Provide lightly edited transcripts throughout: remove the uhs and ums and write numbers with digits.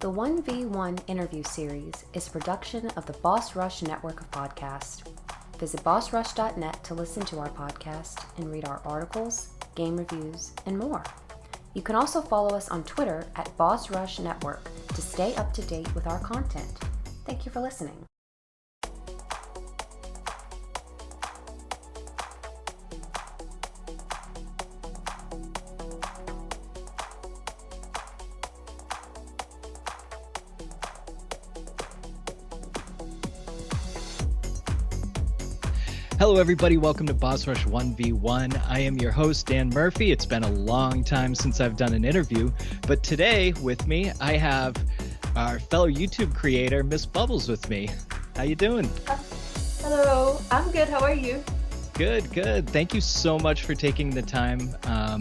The 1v1 interview series is a production of the Boss Rush network of podcasts. Visit bossrush.net to listen to our podcast and read our articles, game reviews, and more. You can also follow us on Twitter at Boss Rush Network to stay up to date with our content. Thank you for listening. Hello, everybody. Welcome to Boss Rush 1v1. I am your host, Dan Murphy. It's been a long time since I've done an interview, but today with me, I have our fellow YouTube creator, Miss Bubbles, with me. How you doing? Hello, I'm good. How are you? Good, good. Thank you so much for taking the time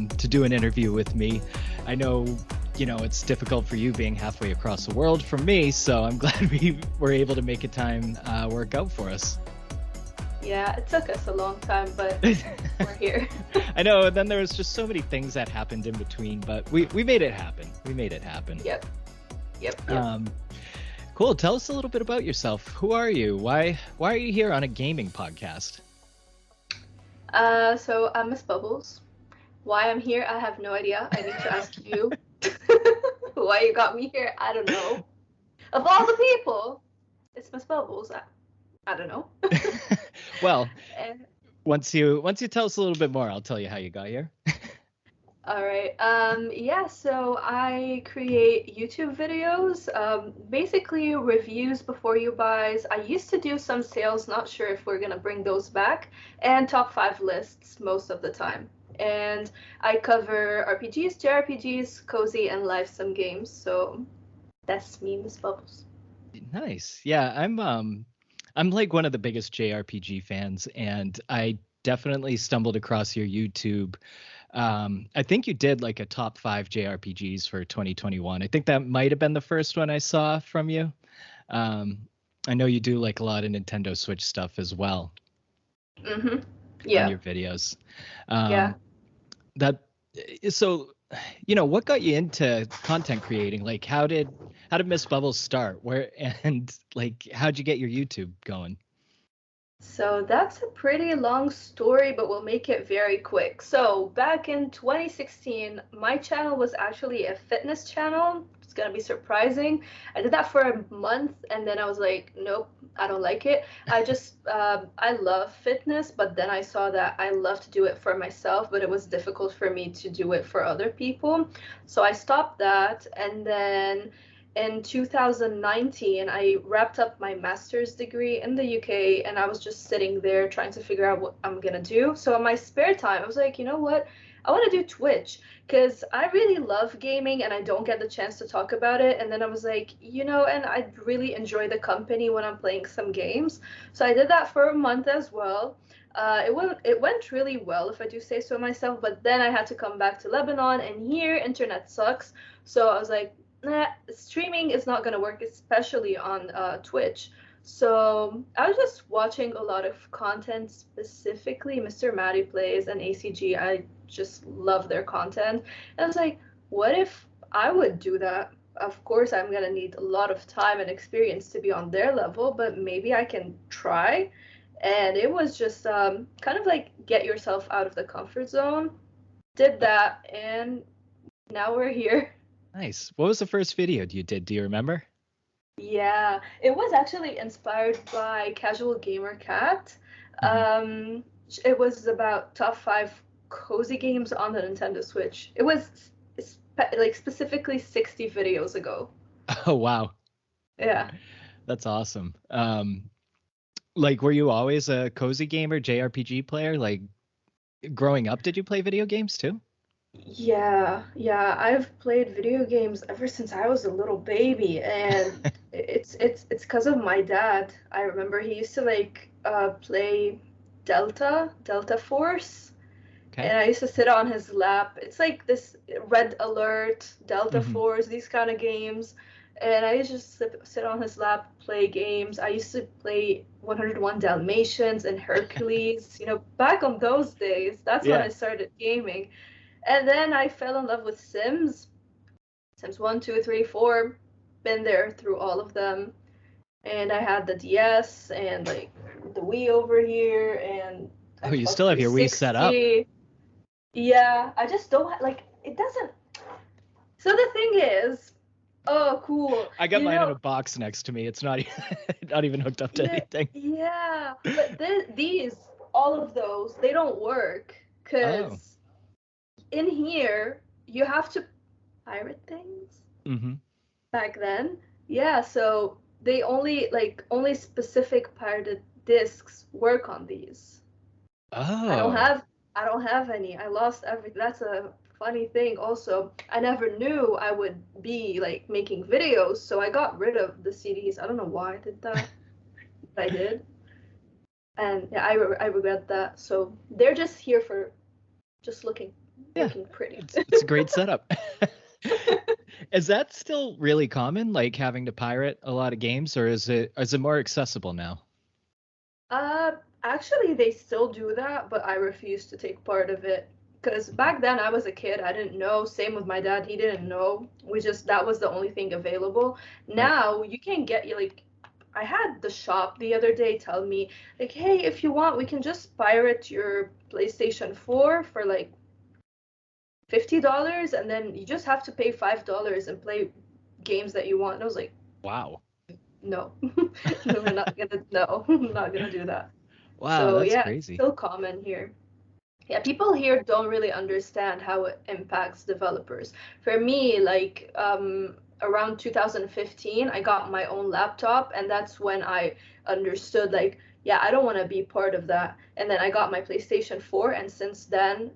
to do an interview with me. I know, it's difficult for you being halfway across the world from me, so I'm glad we were able to make a time work out for us. Yeah, it took us a long time, but we're here. I know, and then there was just so many things that happened in between, but we made it happen. We made it happen. Yep. Cool. Tell us a little bit about yourself. Who are you? Why are you here on a gaming podcast? So I'm Miss Bubbles. Why I'm here, I have no idea. I need to ask you why you got me here. I don't know. Of all the people, it's Miss Bubbles. I don't know. Well, once you tell us a little bit more, I'll tell you how you got here. All right. So I create YouTube videos, basically reviews before you buys. I used to do some sales, not sure if we're gonna bring those back, and top 5 lists most of the time. And I cover RPGs, JRPGs, cozy, and live sim games. So that's me, Miss Bubbles. Nice. Yeah, I'm like one of the biggest JRPG fans, and I definitely stumbled across your YouTube. I think you did like a top 5 JRPGs for 2021. I think that might have been the first one I saw from you. I know you do like a lot of Nintendo Switch stuff as well. Mm-hmm. Yeah. On your videos. Yeah. What got you into content creating? Like how did Miss Bubbles start? How'd you get your YouTube going? So that's a pretty long story, but we'll make it very quick. So back in 2016, my channel was actually a fitness channel. It's gonna be surprising. I did that for a month, and then I was like, nope, I don't like it. I love fitness, but then I saw that I love to do it for myself, but it was difficult for me to do it for other people. So I stopped that, and then in 2019, I wrapped up my master's degree in the UK, and I was just sitting there trying to figure out what I'm gonna do. So in my spare time, I was like, you know what? I want to do Twitch because I really love gaming and I don't get the chance to talk about it. And then I was like, and I really enjoy the company when I'm playing some games. So I did that for a month as well. It went really well, if I do say so myself, but then I had to come back to Lebanon, and here internet sucks. So I was like, nah, streaming is not going to work, especially on Twitch. So I was just watching a lot of content, specifically Mr. Matty Plays and ACG. I just love their content. And I was like, what if I would do that? Of course, I'm going to need a lot of time and experience to be on their level, but maybe I can try. And it was just kind of like get yourself out of the comfort zone. Did that, and now we're here. Nice. What was the first video you did? Do you remember? Yeah, it was actually inspired by Casual Gamer Cat. Mm-hmm. It was about top 5 cozy games on the Nintendo Switch. It was specifically 60 videos ago. Oh, wow. Yeah. That's awesome. Were you always a cozy gamer, JRPG player? Like, growing up, did you play video games too? Yeah, I've played video games ever since I was a little baby, and it's because of my dad. I remember he used to play Delta Force, Okay. and I used to sit on his lap. It's like this Red Alert, Delta Mm-hmm. Force, these kind of games, and I used to just sit on his lap, play games. I used to play 101 Dalmatians and Hercules, back on those days. That's when I started gaming. And then I fell in love with Sims 1, 2, 3, 4. been there through all of them. And I had the DS and like the Wii over here and Oh, you Xbox still have your Wii set up. 360. Yeah, I just don't like it doesn't. So the thing is, oh cool. I got mine in a box next to me. It's not not even hooked up to Yeah, anything. yeah, but these all of those they don't work Oh. because in here you have to pirate things Mm-hmm. back then. Yeah, so they only specific pirated discs work on these. I don't Oh. have I don't have any. I lost everything. That's a funny thing also. I never knew I would be like making videos, so I got rid of the CDs. I don't know why I did that, but I did. And yeah, I regret that. So they're just here for just Yeah. looking pretty. It's a great setup. Is that still really common, like having to pirate a lot of games, or is it more accessible now? Uh, Actually, they still do that, but I refuse to take part of it. Because back then I was a kid, I didn't know. Same with my dad, he didn't know. We just, that was the only thing available. Right. Now you can get, like, I had the shop the other day tell me, like, hey, if you want, we can just pirate your PlayStation 4 for like $50, and then you just have to pay $5 and play games that you want. And I was like, Wow. no, no, we're not gonna, no, I'm not gonna do that. Wow, So that's yeah, it's crazy. still common here. Yeah, people here don't really understand how it impacts developers. For me, like around 2015, I got my own laptop, and that's when I understood like, yeah, I don't want to be part of that. And then I got my PlayStation 4, and since then,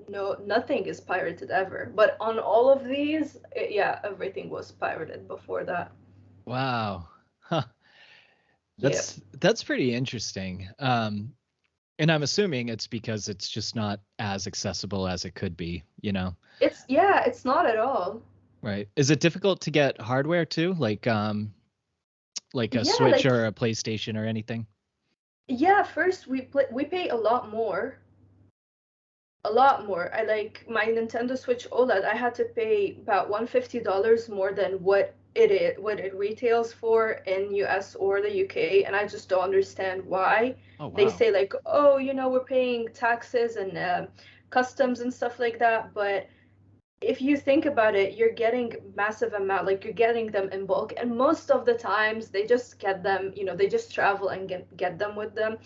no, nothing is pirated ever. But on all of these, yeah, everything was pirated before that. Wow. Huh. Yeah. That's pretty interesting. And I'm assuming it's because it's just not as accessible as it could be, you know? It's not at all. Right. Is it difficult to get hardware too? Like a Yeah, Switch like or a PlayStation or anything? yeah, first we pay a lot more. A lot more. I like my Nintendo Switch OLED, I had to pay about $150 more than what it retails for in US or the UK, and I just don't understand why. Oh, They wow. say like, oh, we're paying taxes and customs and stuff like that, but if you think about it, you're getting massive amount, like you're getting them in bulk, and most of the times they just get them, they just travel and get them with them,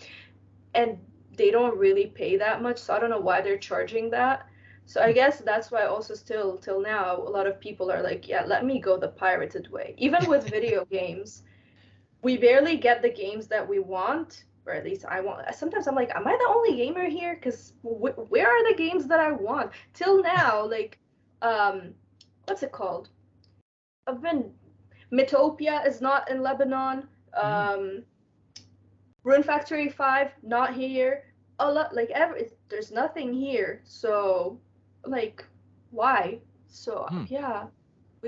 and they don't really pay that much, so I don't know why they're charging that. So I guess that's why also still till now a lot of people are like, yeah, let me go the pirated way. Even with video games, we barely get the games that we want, or at least I want. Sometimes I'm like, am I the only gamer here? Because where are the games that I want? Till now, like, um, what's it called? I've been Metopia is not in Lebanon. Mm. Rune Factory 5 not here. A lot like there's nothing here. So like why? So Hmm. yeah,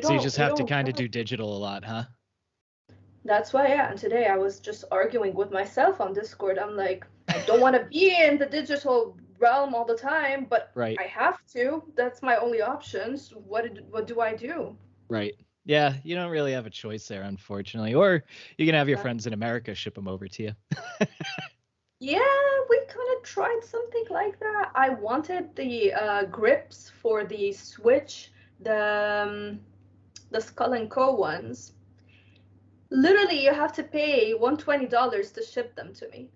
So you just we have to don't kind of know. do digital a lot, huh? That's why, yeah, and today I was just arguing with myself on Discord. I'm like, I don't want to be in the digital realm all the time, but Right. I have to. That's my only options. What do I do? Right. Yeah, you don't really have a choice there, unfortunately. Or you can have your But friends in America ship them over to you. yeah, we kind of tried something like that. I wanted the grips for the Switch, the Skull and Co ones. Literally, you have to pay $120 to ship them to me.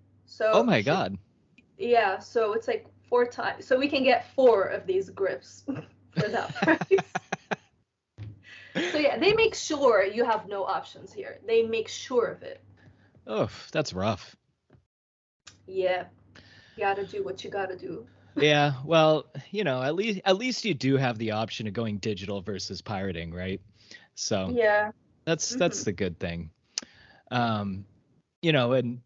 Oh So my God. yeah, so it's like 4 times. So we can get 4 of these grips for that price. So yeah, they make sure you have no options here. They make sure of it. Oh, that's rough. Yeah, you gotta do what you gotta do. Yeah, well, at least you do have the option of going digital versus pirating, right? So Yeah. that's Hmm. the good thing. Um, and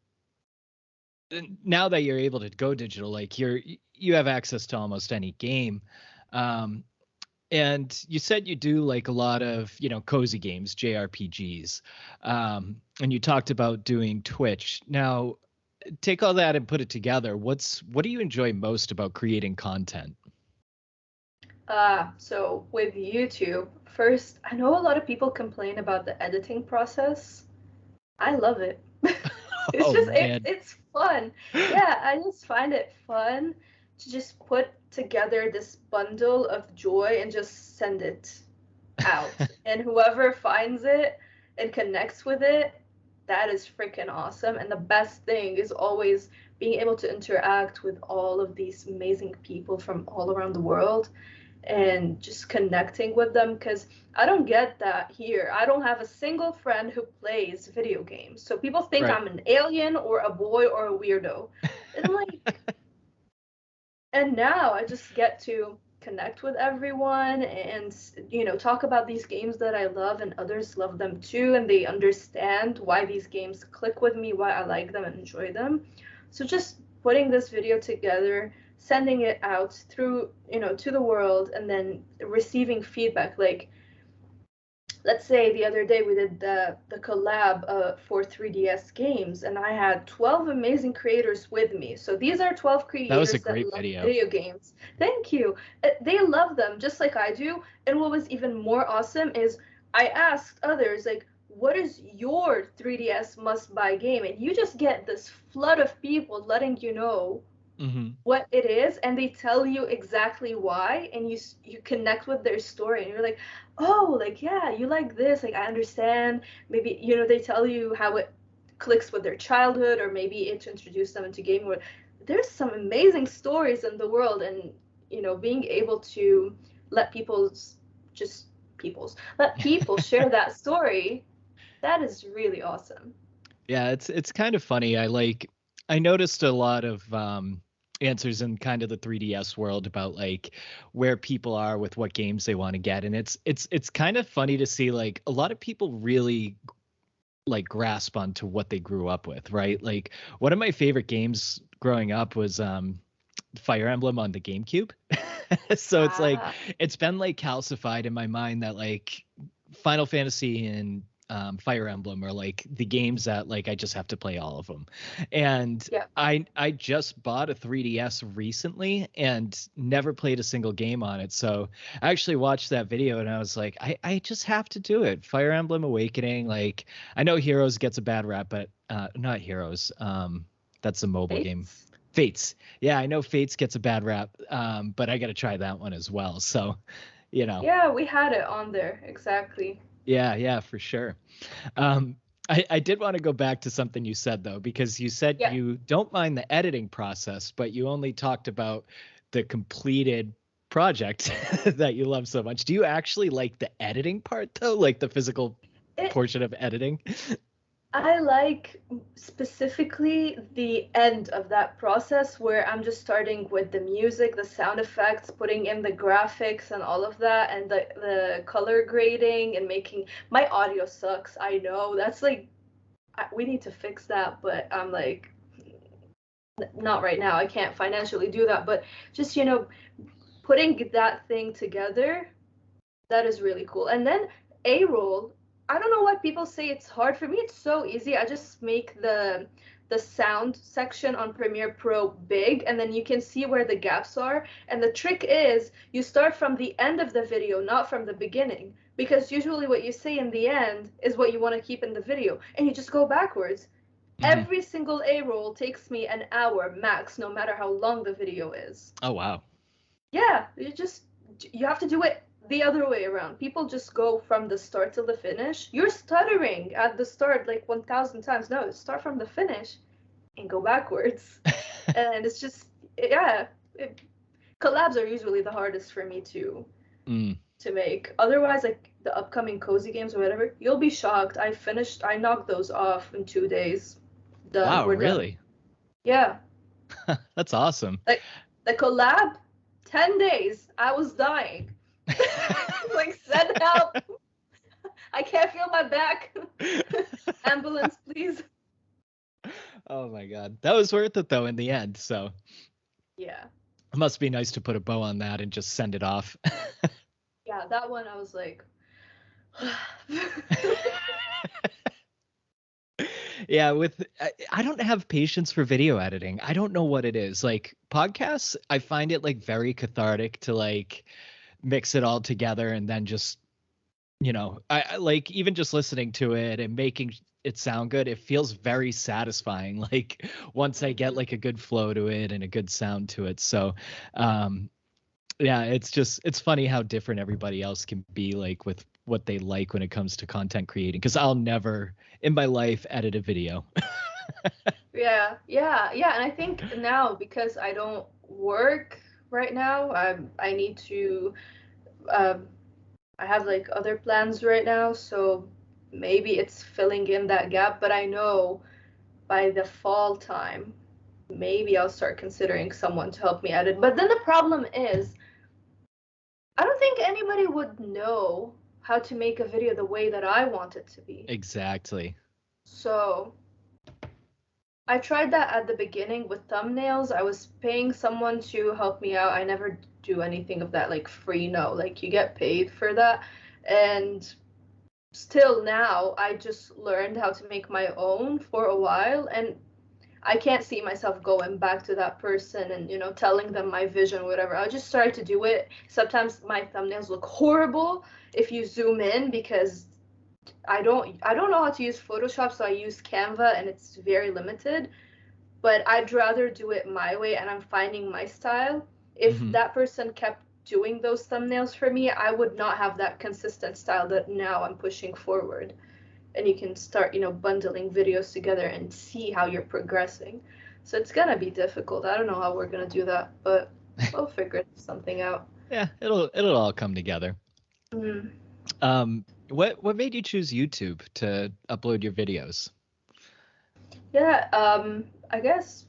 now that you're able to go digital, like you have access to almost any game. Um, and you said you do like a lot of, cozy games, JRPGs. And you talked about doing Twitch. Now, take all that and put it together. What do you enjoy most about creating content? So with YouTube, first, I know a lot of people complain about the editing process. I love it. It's Oh just man. it's fun. Yeah, I just find it fun to just put together this bundle of joy and just send it out. And whoever finds it and connects with it, that is freaking awesome. And the best thing is always being able to interact with all of these amazing people from all around the world and just connecting with them, because I don't get that here. I don't have a single friend who plays video games. So people think Right. I'm an alien or a boy or a weirdo. And like, and now I just get to connect with everyone and talk about these games that I love, and others love them too, and they understand why these games click with me, why I like them and enjoy them. So just putting this video together, sending it out through to the world, and then receiving feedback. Like, let's say the other day we did the collab for 3DS games, and I had 12 amazing creators with me. So these are 12 That was a creators that great love video. video games. Thank you. They love them just like I do. And what was even more awesome is I asked others, like, what is your 3DS must buy game? And you just get this flood of people letting you know Hmm. what it is, and they tell you exactly why, and you connect with their story, and you're like, oh, like, yeah, you like this, like, I understand. Maybe they tell you how it clicks with their childhood, or maybe it introduced them into gaming. There's some amazing stories in the world, and being able to let just let people share that story, that is really awesome. Yeah, it's kind of funny. I noticed a lot of answers in kind of the 3DS world about like where people are with what games they want to get, and it's kind of funny to see like a lot of people really like grasp onto what they grew up with, right? Like one of my favorite games growing up was Fire Emblem on the GameCube. So it's like Ah, it's been like calcified in my mind that like Final Fantasy and Fire Emblem are like the games that like I just have to play all of them. And yeah. I just bought a 3DS recently and never played a single game on it. So I actually watched that video and I was like, I just have to do it. Fire Emblem Awakening, like I know Heroes gets a bad rap, but not Heroes. That's a mobile game. Fates. Fates. Yeah, I know Fates gets a bad rap, but I got to try that one as well. So, you know, Yeah, we had it on there, exactly. yeah, for sure. I did want to go back to something you said though, because you said Yeah. you don't mind the editing process, but you only talked about the completed project that you love so much. Do you actually like the editing part though, like the physical It portion of editing? I like specifically the end of that process where I'm just starting with the music, the sound effects, putting in the graphics and all of that, and the color grading and making my audio sucks. I know that's like we need to fix that, but I'm like not right now. I can't financially do that, but just putting that thing together, that is really cool. And then A roll, I don't know why people say it's hard. For me, it's so easy. I just make the sound section on Premiere Pro big, and then you can see where the gaps are. And the trick is you start from the end of the video, not from the beginning, because usually what you say in the end is what you want to keep in the video, and you just go backwards. Hmm. Every single A roll takes me an hour max, no matter how long the video is. Oh wow. Yeah, you have to do it the other way around. People just go from the start to the finish. You're stuttering at the start like 1,000 times. No, start from the finish and go backwards. And it's just, yeah, it, collabs are usually the hardest for me Mm. to make. Otherwise, like the upcoming cozy games or whatever, you'll be shocked. I knocked those off in 2 days. Done. Wow, We're done. really? Yeah. That's awesome. Like the collab, 10 days. I was dying. Like, send help. I can't feel my back. Ambulance, please. Oh my God. That was worth it though in the end. So Yeah. it must be nice to put a bow on that and just send it off. Yeah, that one I was like, Yeah, I don't have patience for video editing. I don't know what it is. Like podcasts, I find it like very cathartic to like mix it all together and then just, I like even just listening to it and making it sound good, it feels very satisfying. Like once I get like a good flow to it and a good sound to it. So, yeah, it's funny how different everybody else can be like with what they like when it comes to content creating. Because I'll never in my life edit a video. Yeah. And I think now, because I don't work right now, I need to um, I have like other plans right now, so maybe it's filling in that gap, but I know by the fall time, maybe I'll start considering someone to help me edit. But then the problem is, I don't think anybody would know how to make a video the way that I want it to be. Exactly. So I tried that at the beginning with thumbnails. I was paying someone to help me out. I never do anything of that like free, no. Like you get paid for that. And still now, I just learned how to make my own for a while, and I can't see myself going back to that person and telling them my vision, whatever. I just started to do it. Sometimes my thumbnails look horrible if you zoom in, because I don't know how to use Photoshop, so I use Canva and it's very limited. But I'd rather do it my way, and I'm finding my style. If Mhm. that person kept doing those thumbnails for me, I would not have that consistent style that now I'm pushing forward. And you can start, bundling videos together and see how you're progressing. So it's gonna be difficult. I don't know how we're gonna do that, but we'll figure something out. Yeah, it'll all come together. Mm. What made you choose YouTube to upload your videos? Yeah, I guess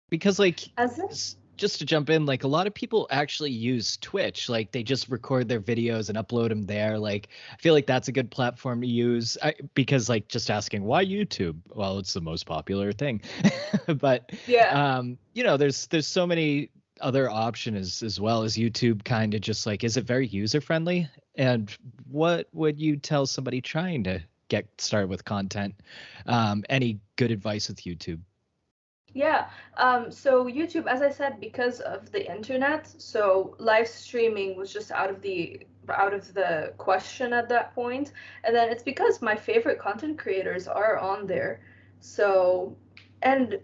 Because like as in, just to jump in, like a lot of people actually use Twitch. Like they just record their videos and upload them there. Like I feel like that's a good platform to use. Because like just asking why YouTube? Well, it's the most popular thing. But yeah. there's so many other options as well as YouTube. Kind of just like, is it very user friendly? And what would you tell somebody trying to get started with content? Any good advice with YouTube? Yeah. So YouTube, as I said, because of the internet, so live streaming was just out of the question at that point. And then it's because my favorite content creators are on there. So, and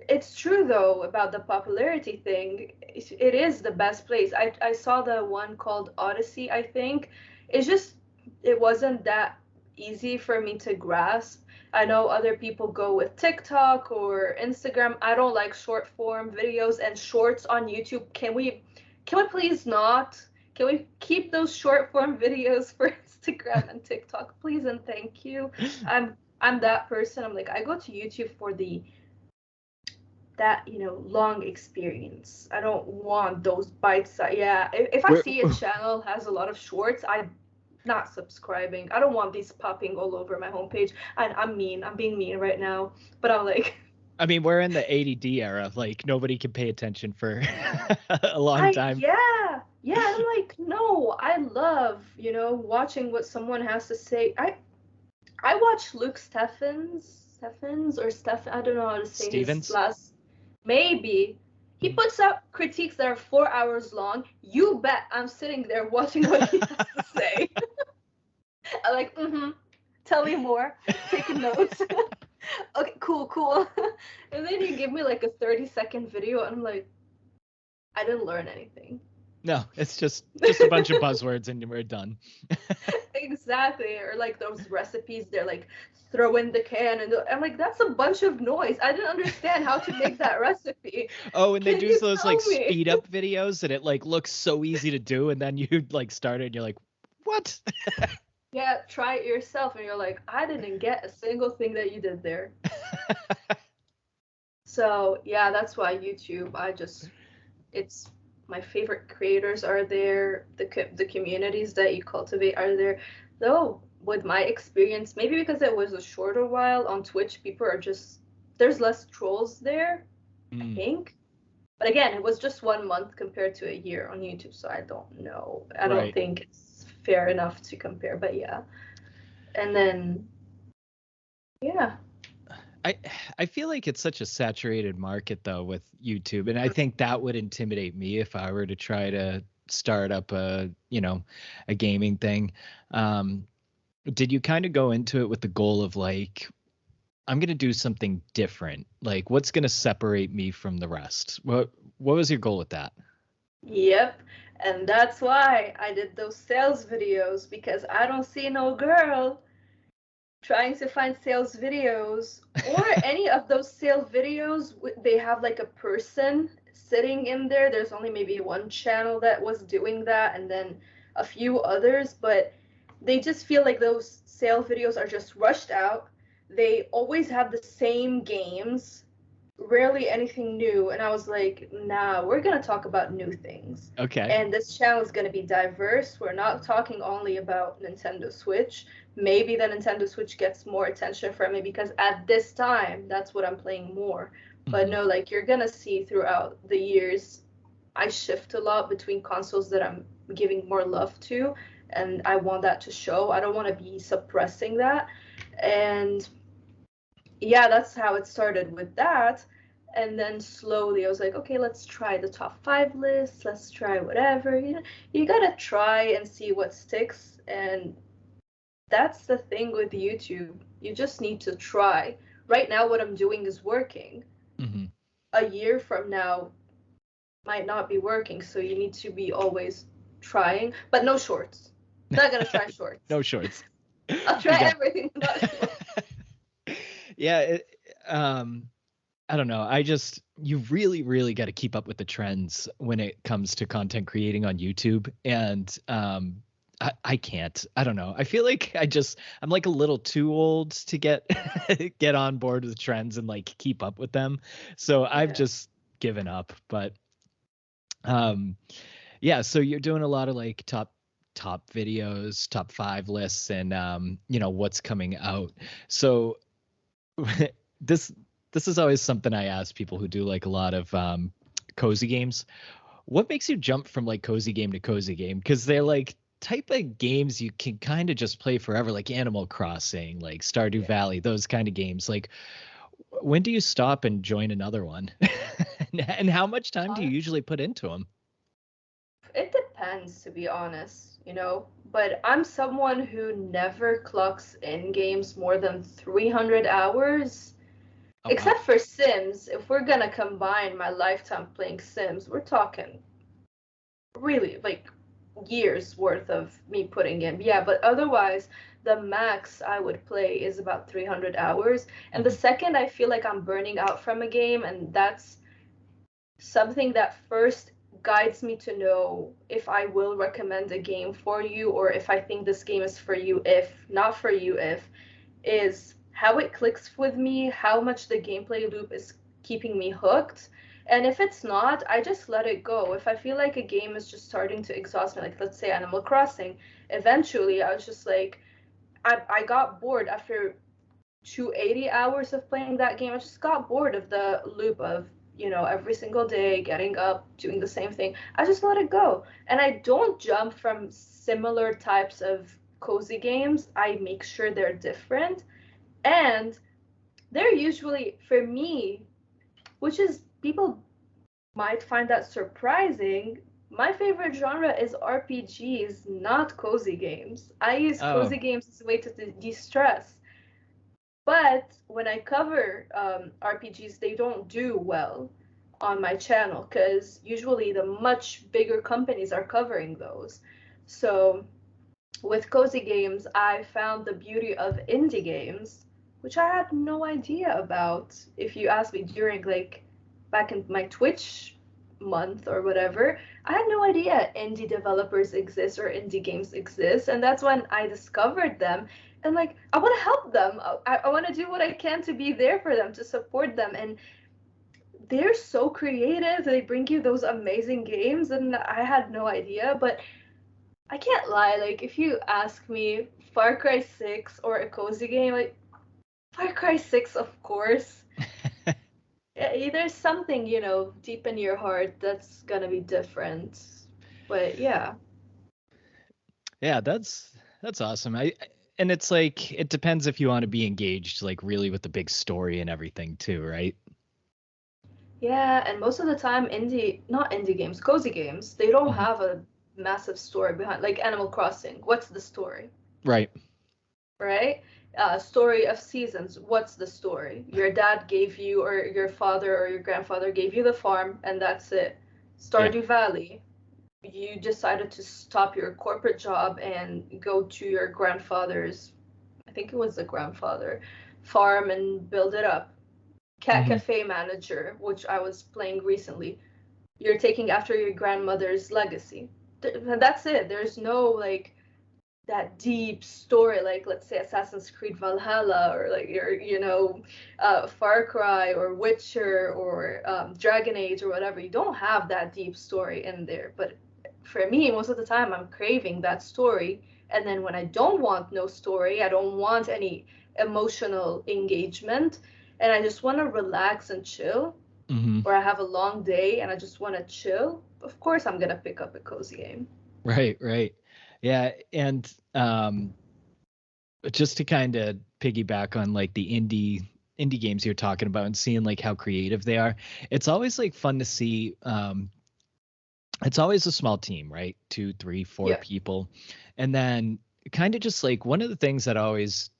it's true though about the popularity thing. It is the best place. I saw the one called Odyssey, I think. It's just it wasn't that easy for me to grasp. I know other people go with TikTok or Instagram. I don't like short form videos and shorts on YouTube. Can we please not? Can we keep those short form videos for Instagram and TikTok, please and thank you? I'm that person. I'm like, I go to YouTube for that long experience. I don't want those bites. Yeah, if I We're, see a channel has a lot of shorts, I'm not subscribing. I don't want these popping all over my homepage. And I'm being mean right now, but I'm like, I mean, we're in the ADD era. Like nobody can pay attention for a long I time. yeah, and I'm like, no, I love watching what someone has to say. I watch Luke Steffens or Steph. I don't know how to say his Stevens. last. Maybe he Mhm. puts out critiques that are 4 hours long. You bet I'm sitting there watching what he has to say. I'm like, tell me more. Taking notes. Okay, cool. And then you give me like a 30-second video, and I'm like, I didn't learn anything. No, it's just a bunch of buzzwords and we're done. Exactly. Or like those recipes, they're like throw in the can, and I'm like, that's a bunch of noise. I didn't understand how to make that recipe. Oh, and they Can do you those like tell me? speed up videos and it like looks so easy to do and then you like start it and you're like, what? Yeah, try it yourself, and you're like, I didn't get a single thing that you did there. So yeah, that's why YouTube. It's my favorite creators are there. The communities that you cultivate are there. Though with my experience, maybe because it was a shorter while on Twitch, people are just there's less trolls there, I Mm, think. But again, it was just 1 month compared to a year on YouTube, so I don't know. I don't right. think it's fair enough to compare, but yeah. And then yeah. I I feel like it's such a saturated market though with YouTube, and I think that would intimidate me if I were to try to start up a gaming thing. Did you kind of go into it with the goal of like, I'm going to do something different? Like, what's going to separate me from the rest? What was your goal with that? Yep. And that's why I did those sales videos, because I don't see no girl trying to find sales videos or any of those sale videos. They have like a person sitting in there. There's only maybe one channel that was doing that, and then a few others, but they just feel like those sale videos are just rushed out. They always have the same games, rarely anything new. And I was like, nah, we're gonna talk about new things. Okay. And this channel is gonna be diverse. We're not talking only about Nintendo Switch. Maybe the Nintendo Switch gets more attention from me because at this time that's what I'm playing more. But no, like, you're gonna see throughout the years I shift a lot between consoles that I'm giving more love to, and I want that to show. I don't want to be suppressing that. And yeah, that's how it started with that. And then slowly I was like, okay, let's try the top 5 list. Let's try whatever. You gotta try and see what sticks. And that's the thing with YouTube. You just need to try. Right now, what I'm doing is working. A year from now might not be working, so you need to be always trying. But no shorts. Not gonna try shorts. No shorts. I'll try everything, not shorts. Yeah, I don't know. You really, really got to keep up with the trends when it comes to content creating on YouTube. And I can't. I don't know. I feel like I'm like a little too old to get get on board with trends and like keep up with them. So I've just given up. But yeah, so you're doing a lot of like top videos, top 5 lists, and what's coming out. So this is always something I ask people who do like a lot of cozy games. What makes you jump from like cozy game to cozy game? Because they're like type of games you can kind of just play forever, like Animal Crossing, like Stardew Valley, those kind of games. Like, when do you stop and join another one? And how much time do you usually put into them? It depends, to be honest, but I'm someone who never clocks in games more than 300 hours. Oh, Except for Sims. If we're gonna combine my lifetime playing Sims, we're talking really like years worth of me putting in. Yeah, but otherwise, the max I would play is about 300 hours. And the second I feel like I'm burning out from a game, and that's something that first guides me to know if I will recommend a game for you, or if I think this game is for you, if not for you, is how it clicks with me, how much the gameplay loop is keeping me hooked. And if it's not, I just let it go. If I feel like a game is just starting to exhaust me, like let's say Animal Crossing, eventually I was just like, I got bored after 280 hours of playing that game. I just got bored of the loop of, every single day getting up, doing the same thing. I just let it go. And I don't jump from similar types of cozy games. I make sure they're different. And they're usually, for me, which is, people might find that surprising, my favorite genre is RPGs, not cozy games. I use cozy games as a way to de-stress. But when I cover RPGs, they don't do well on my channel because usually the much bigger companies are covering those. So with cozy games, I found the beauty of indie games, which I had no idea about. If you asked me during like back in my Twitch month or whatever, I had no idea indie developers exist or indie games exist. And that's when I discovered them. And like, I want to help them. I want to do what I can to be there for them, to support them. And they're so creative. They bring you those amazing games. And I had no idea. But I can't lie. Like, if you ask me Far Cry 6 or a cozy game, like, Far Cry 6, of course. There's something, deep in your heart that's going to be different. But yeah. Yeah, that's awesome. And it's like, it depends if you want to be engaged, like really with the big story and everything too, right? Yeah, and most of the time, not indie games, cozy games, they don't have a massive story behind, like Animal Crossing. What's the story? Right. Right? Story of Seasons. What's the story? Your dad gave you, or your father or your grandfather gave you the farm, and that's it. Stardew Valley. You decided to stop your corporate job and go to your grandfather's, I think it was the grandfather, farm and build it up. Cat Cafe Manager, which I was playing recently. You're taking after your grandmother's legacy. That's it. There's no like that deep story, like let's say Assassin's Creed Valhalla, or like Far Cry or Witcher or Dragon Age or whatever. You don't have that deep story in there. But for me, most of the time, I'm craving that story. And then when I don't want no story, I don't want any emotional engagement, and I just want to relax and chill, or I have a long day and I just want to chill, of course I'm gonna pick up a cozy game. Right. Yeah, and just to kind of piggyback on like the indie games you're talking about and seeing like how creative they are, it's always like fun to see. It's always a small team, right? 2, 3, 4 people, and then kind of just like one of the things that always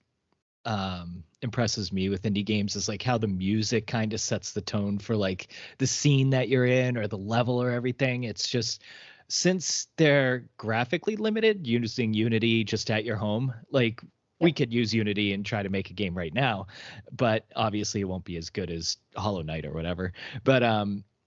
impresses me with indie games is like how the music kind of sets the tone for like the scene that you're in or the level or everything. It's just, since they're graphically limited using Unity just at your home, like we could use Unity and try to make a game right now, but obviously it won't be as good as Hollow Knight or whatever. But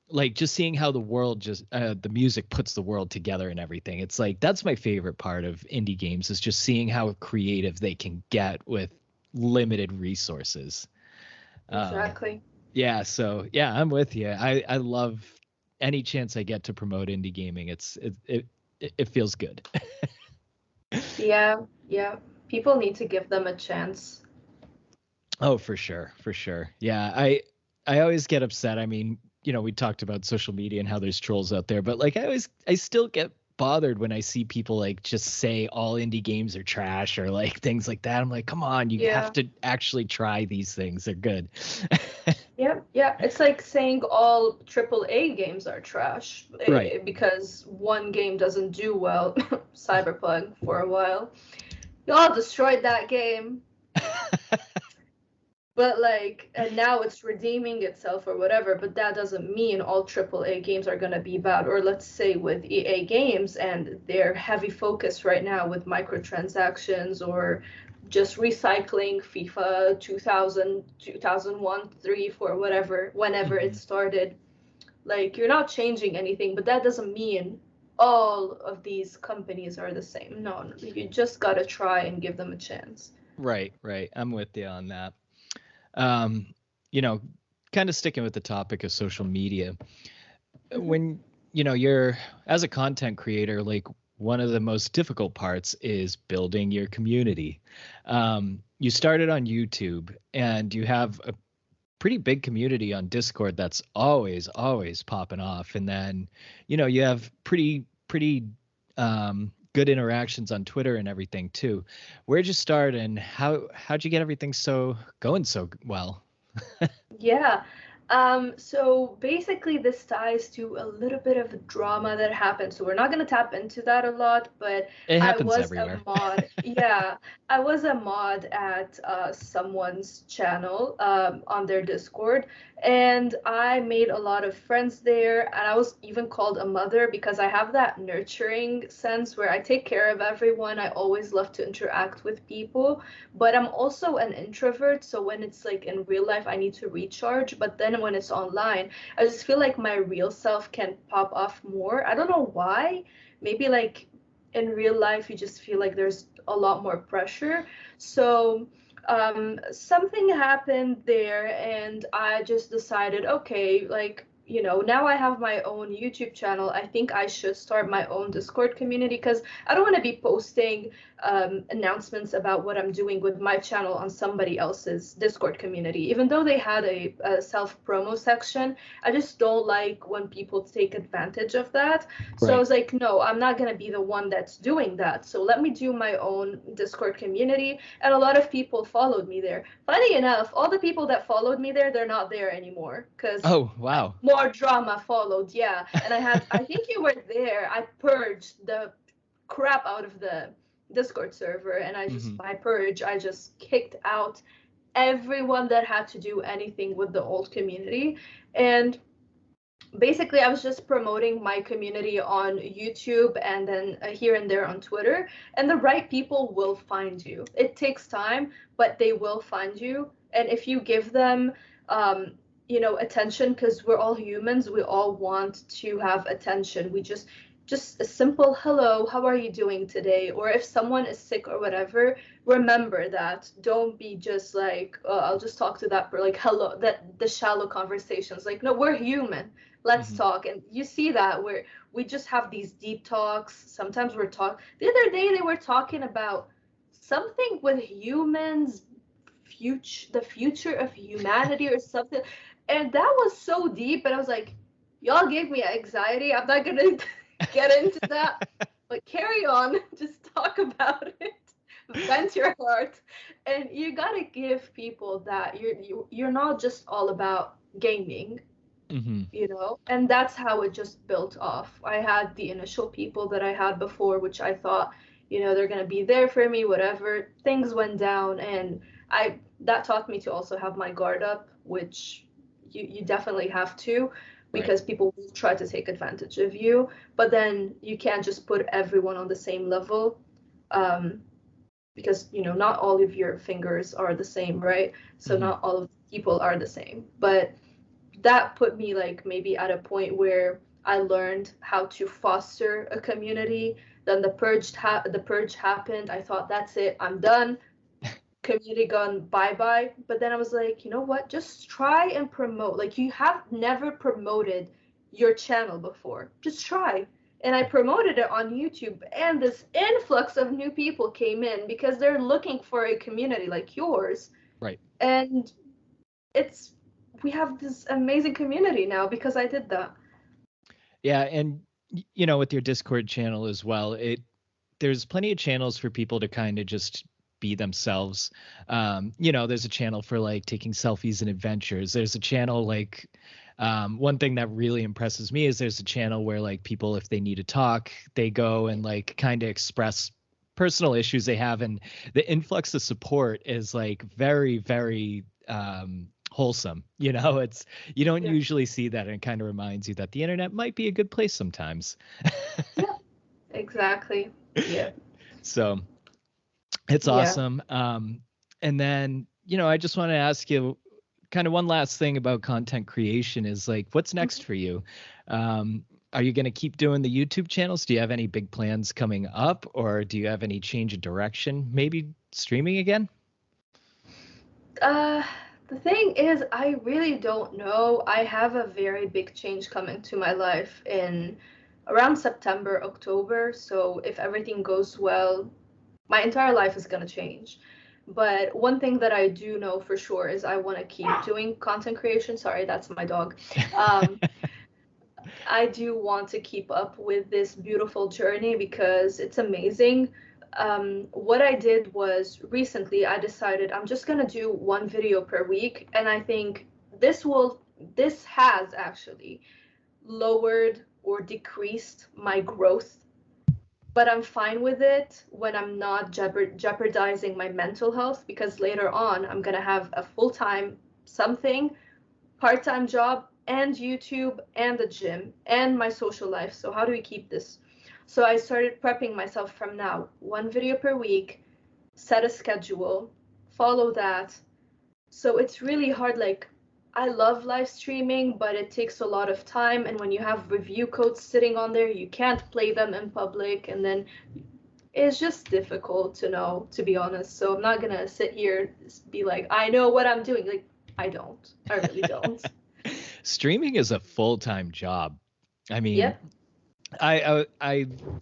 like just seeing how the world just the music puts the world together and everything, it's like that's my favorite part of indie games, is just seeing how creative they can get with limited resources. Exactly. So I'm with you. I love any chance I get to promote indie gaming. It feels good. Yeah. People need to give them a chance. Oh, for sure. Yeah, I always get upset. I mean, we talked about social media and how there's trolls out there, but like I still get bothered when I see people like just say all indie games are trash or like things like that. I'm like, come on, you have to actually try these things. They're good. Yeah. It's like saying all AAA games are trash, right? Because one game doesn't do well, Cyberpunk, for a while. Y'all destroyed that game. But like, and now it's redeeming itself or whatever, but that doesn't mean all AAA games are going to be bad. Or let's say with EA games and their heavy focus right now with microtransactions, or just recycling FIFA 2000, 2001, 3, 4, whatever, whenever it started. Like, you're not changing anything, but that doesn't mean all of these companies are the same. No, you just got to try and give them a chance. Right. I'm with you on that. Kind of sticking with the topic of social media, when you're, as a content creator, like one of the most difficult parts is building your community. You started on YouTube and you have a pretty big community on Discord that's always popping off, and then you have pretty good interactions on Twitter and everything too. Where'd you start, and how'd you get everything going so well? Yeah. So basically this ties to a little bit of a drama that happened. So we're not going to tap into that a lot, but It I happens was everywhere. a mod. Yeah, I was a mod at someone's channel on their Discord, and I made a lot of friends there, and I was even called a mother because I have that nurturing sense where I take care of everyone. I always love to interact with people, but I'm also an introvert, so when it's like in real life, I need to recharge. But then when it's online, I just feel like my real self can pop off more. I don't know why. Maybe like in real life, you just feel like there's a lot more pressure. So something happened there, and I just decided, okay, like, now I have my own YouTube channel. I think I should start my own Discord community, because I don't want to be posting announcements about what I'm doing with my channel on somebody else's Discord community. Even though they had a self-promo section, I just don't like when people take advantage of that. So I was like, no, I'm not going to be the one that's doing that. So let me do my own Discord community. And a lot of people followed me there. Funny enough, all the people that followed me there, they're not there anymore, because Oh, wow. more more drama followed. Yeah, and I think you were there. I purged the crap out of the Discord server, and Hmm. by purge, I just kicked out everyone that had to do anything with the old community. And basically I was just promoting my community on YouTube and then here and there on Twitter, and the right people will find you. It takes time, but they will find you, and if you give them um, attention, because we're all humans, we all want to have attention. We just a simple hello, how are you doing today, or if someone is sick or whatever, remember that. Don't be just like, I'll just talk to that, like hello, that the shallow conversations. Like, no, we're human, let's Hmm. talk. And you see that where we just have these deep talks. Sometimes the other day they were talking about something with humans, the future of humanity or something, and that was so deep, and I was like, y'all gave me anxiety, I'm not gonna get into that, but carry on. Just talk about it, vent your heart. And you gotta give people that you're not just all about gaming, Hmm. and that's how it just built off. I had the initial people that I had before, which I thought, they're going to be there for me, whatever. Things went down, and I that taught me to also have my guard up, which you definitely have to, Right. because people will try to take advantage of you. But then you can't just put everyone on the same level, um, because not all of your fingers are the same, right? So Hmm. not all of people are the same, but that put me like maybe at a point where I learned how to foster a community. Then the purge happened. I thought, that's it, I'm done. Community gone bye bye. But then I was like, you know what? Just try and promote. Like, you have never promoted your channel before. Just try. And I promoted it on YouTube, and this influx of new people came in because they're looking for a community like yours. Right. And it's we have this amazing community now because I did that. Yeah, and with your Discord channel as well, there's plenty of channels for people to kind of just be themselves. There's a channel for like taking selfies and adventures. There's a channel like one thing that really impresses me is there's a channel where like people, if they need to talk, they go and like kind of express personal issues they have, and the influx of support is like very, very wholesome. It's you don't Yeah. usually see that, and it kind of reminds you that the internet might be a good place sometimes. Yeah. Exactly. Yeah. So it's Yeah. awesome. And then, I just want to ask you kind of one last thing about content creation is like, what's next Mhm. for you? Um, are you going to keep doing the YouTube channels? Do you have any big plans coming up, or do you have any change of direction? Maybe streaming again? Uh, the thing is, I really don't know. I have a very big change coming to my life in around September, October. So if everything goes well, my entire life is gonna change. But one thing that I do know for sure is I want to keep doing content creation. Sorry, that's my dog. Um, I do want to keep up with this beautiful journey because it's amazing. What I did was recently I decided I'm just gonna do one video per week, and I think this has actually lowered or decreased my growth, but I'm fine with it when I'm not jeopardizing my mental health, because later on I'm gonna have a full-time something, part-time job, and YouTube and the gym and my social life. So how do we keep this? So I started prepping myself from now. One video per week, set a schedule, follow that. So it's really hard. Like, I love live streaming, but it takes a lot of time. And when you have review codes sitting on there, you can't play them in public. And then it's just difficult to know, to be honest. So I'm not gonna sit here and be like, I know what I'm doing. Like, I don't. I really don't. Streaming is a full-time job. I mean, Yep. I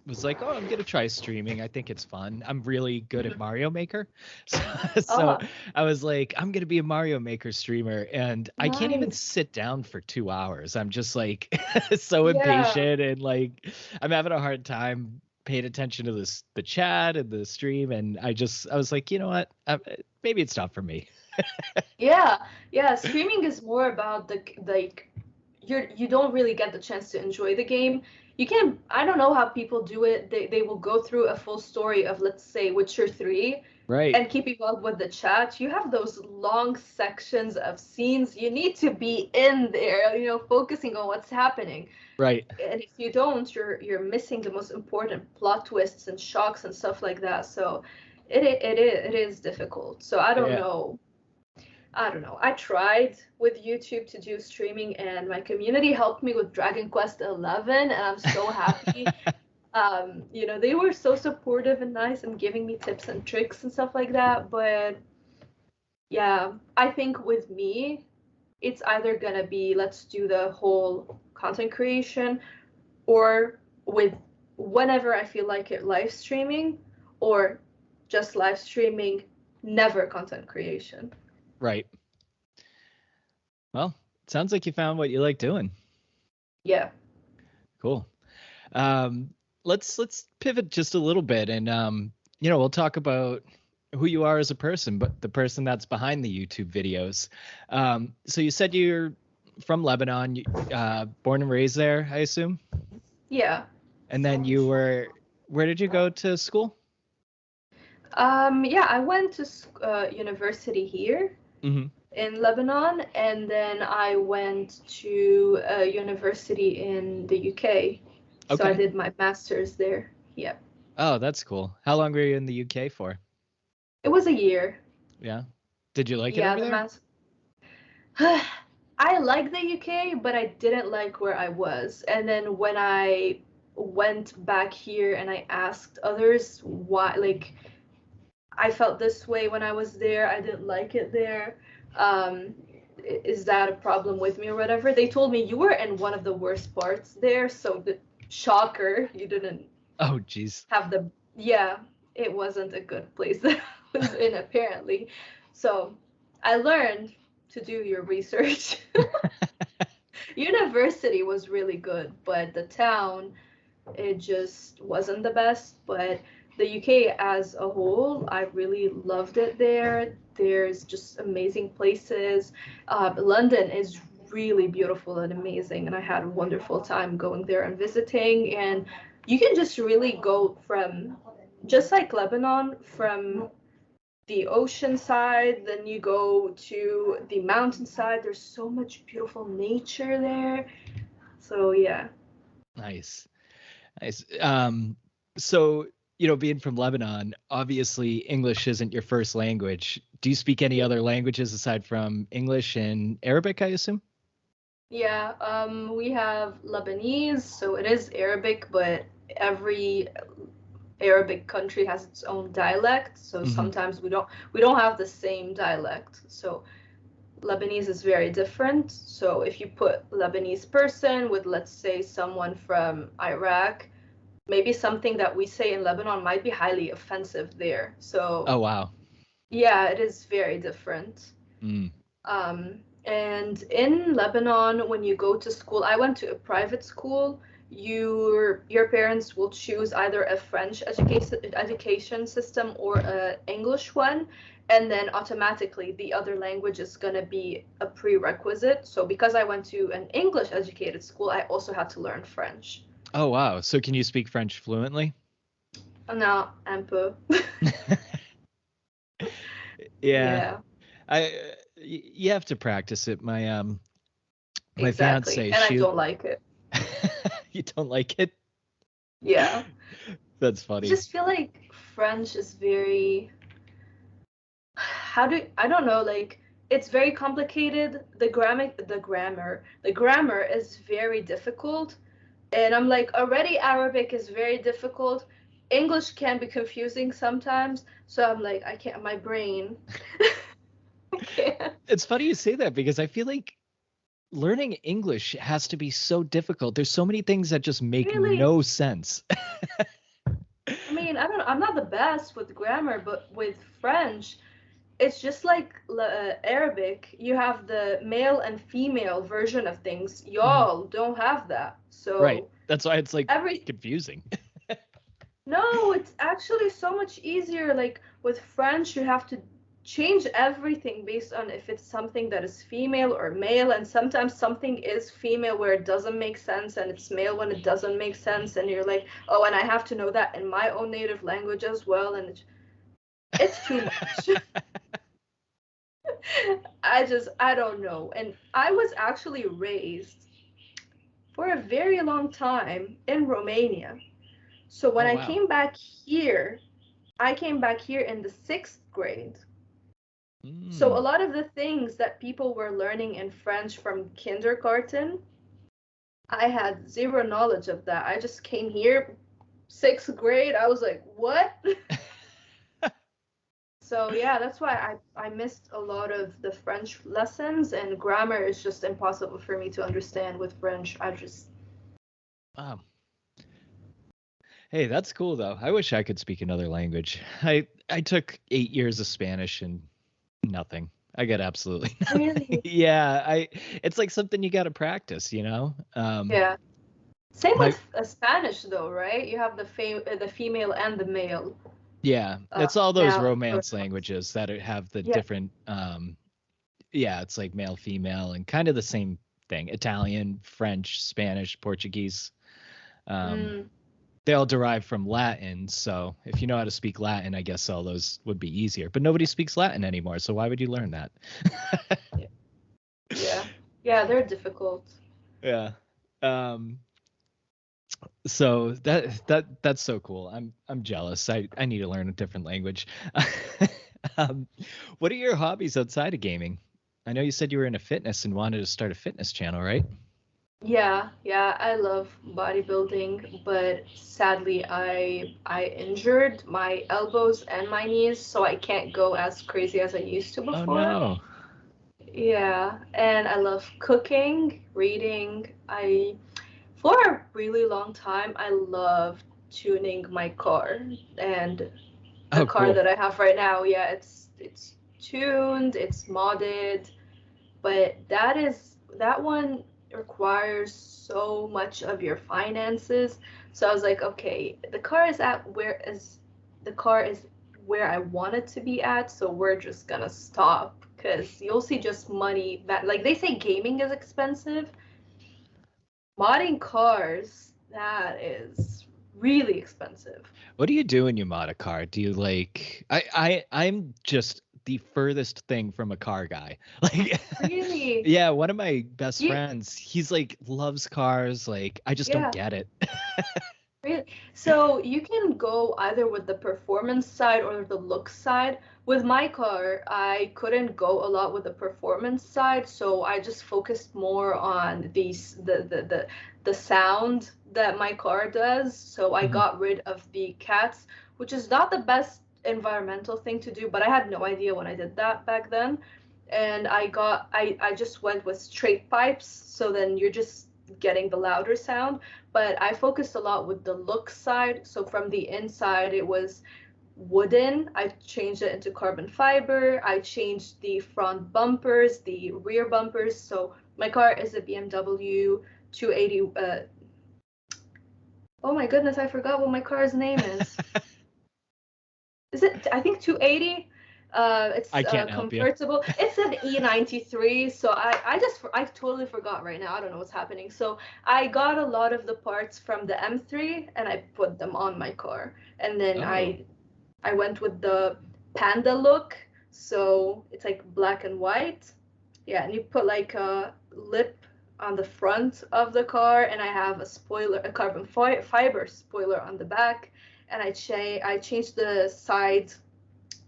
was like, oh, I'm gonna try streaming. I think it's fun. I'm really good at Mhm. Mario Maker, so Oh, I was like, I'm gonna be a Mario Maker streamer, and I can't even nice. sit down for 2 hours. I'm just like so Yeah. impatient, and like I'm having a hard time paying attention to the chat and the stream, and I was like, you know what, maybe it's not for me. Yeah. Yeah. Streaming is more about the like you don't really get the chance to enjoy the game. You can, I don't know how people do it. They will go through a full story of, let's say, Witcher 3 Right. and keeping up with the chat. You have those long sections of scenes. You need to be in there, focusing on what's happening. Right. And if you don't, you're missing the most important plot twists and shocks and stuff like that. So it is difficult. So I don't Yeah. know. I tried with YouTube to do streaming, and my community helped me with Dragon Quest 11, and I'm so happy. They were so supportive and nice and giving me tips and tricks and stuff like that. But yeah, I think with me, it's either gonna be let's do the whole content creation, or with whenever I feel like it, live streaming, or just live streaming, never content creation. Right. Well, it sounds like you found what you like doing. Yeah. Cool. Let's pivot just a little bit, and we'll talk about who you are as a person, but the person that's behind the YouTube videos. So you said you're from Lebanon, born and raised there, I assume? Yeah. And then where did you go to school? Yeah, I went to university here Mm-hmm. in Lebanon, and then I went to a university in the UK. So I Okay. did my master's there. Yeah. Oh, that's cool. How long were you in the UK for? It was a year. Yeah. Did you like it Yeah, over the there? mass. I like the UK, but I didn't like where I was. And then when I went back here and I asked others why, like, I felt this way when I was there, I didn't like it there. Is that a problem with me or whatever? They told me you were in one of the worst parts there, so the shocker, you didn't Oh, geez. have the, yeah, it wasn't a good place that I was in apparently. So I learned to do your research. University was really good, but the town, it just wasn't the best. But the UK as a whole, I really loved it there. There's just amazing places. London is really beautiful and amazing, and I had a wonderful time going there and visiting. And you can just really go from, just like Lebanon, from the ocean side, then you go to the mountainside. There's so much beautiful nature there. So yeah. Nice. Nice. So, being from Lebanon, obviously English isn't your first language. Do you speak any other languages aside from English and Arabic, I assume? Yeah, we have Lebanese, so it is Arabic, but every Arabic country has its own dialect, so Mm-hmm. sometimes we don't have the same dialect. So Lebanese is very different. So if you put Lebanese person with, let's say, someone from Iraq, maybe something that we say in Lebanon might be highly offensive there. So Oh, wow. yeah, it is very different. Mm. And in Lebanon, when you go to school, I went to a private school. Your parents will choose either a French education system or an English one, and then automatically the other language is gonna be a prerequisite. So because I went to an English educated school, I also had to learn French. Oh, wow. So can you speak French fluently? No, un peu. Yeah. Yeah, You have to practice it. My exactly. fiance, And I don't like it. you don't like it? Yeah. That's I funny. just feel like French is very, I don't know, like it's very complicated. The grammar is very difficult. And I'm like, already Arabic is very difficult. English can be confusing sometimes. So I'm like, I can't, my brain. I can't. It's funny you say that because I feel like learning English has to be so difficult. There's so many things that just make Really? no sense. I mean, I don't know, I'm not the best with grammar, but with French, it's just like Arabic. You have the male and female version of things. Mhm. Y'all don't have that. Right. So That's why it's like every confusing. no, it's actually so much easier. Like with French, you have to change everything based on if it's something that is female or male, and sometimes something is female where it doesn't make sense, and it's male when it doesn't make sense, and you're like, oh, and I have to know that in my own native language as well, and it's too much. I don't know. And I was actually raised for a very long time in Romania. So when Oh I wow. came back here, I came back here in the 6th grade. So a Mm. lot of the things that people were learning in French from kindergarten, I had zero knowledge of that. I just came here, 6th grade. I was like, what? So yeah, that's why I missed a lot of the French lessons, and grammar is just impossible for me to understand with French. I just Wow. Hey, that's cool though. I wish I could speak another language. I took 8 years of Spanish and nothing. I got absolutely nothing. really, Yeah, I it's like something you got to practice, you know? yeah. Same My with Spanish though, right? You have the female and the male. yeah, it's all those Now, romance languages that have the yeah. different yeah, it's like male, female and kind of the same thing. Italian, French, Spanish, Portuguese. Um Mm, they all derive from Latin, so if you know how to speak Latin, I guess all those would be easier. But nobody speaks Latin anymore, so why would you learn that? yeah. Yeah. Yeah, they're difficult. Yeah. Um so that's so cool. I'm jealous. I need to learn a different language. um, what are your hobbies outside of gaming? I know you said you were into fitness and wanted to start a fitness channel, right? Yeah, yeah, I love bodybuilding, but sadly I injured my elbows and my knees, so I can't go as crazy as I used to Oh before. no. Yeah, and I love cooking, reading. I For a really long time I loved tuning my car, and the Oh car cool. that I have right now, yeah, it's tuned, it's modded, but that one requires so much of your finances. So I was like, okay, the car is where I want it to be at, so we're just gonna stop because you'll see just money that, like, they say gaming is expensive. Modding cars, that is really expensive. What do you do when you mod a car? Do you like I'm just the furthest thing from a car guy. Like Really? yeah, one of my best You, friends, he's like loves cars, like I just don't yeah. get it. Really? So you can go either with the performance side or the look side. With my car, I couldn't go a lot with the performance side, so I just focused more on the sound that my car does. So I Mhm. got rid of the cats, which is not the best environmental thing to do, but I had no idea when I did that back then. And I just went with straight pipes, so then you're just getting the louder sound, but I focused a lot with the look side. So from the inside, it was wooden. I changed it into carbon fiber. I changed the front bumpers, the rear bumpers. So my car is a BMW 280. Oh my goodness, I forgot what my car's name is. Is it? I think 280. It's I can't help you. convertible. It's an E93, so I totally forgot right now. I don't know what's happening. So I got a lot of the parts from the M3 and I put them on my car. And then Oh. I went with the panda look, so it's like black and white. Yeah, and you put like a lip on the front of the car, and I have a spoiler, a carbon fiber spoiler on the back, and I changed the sides.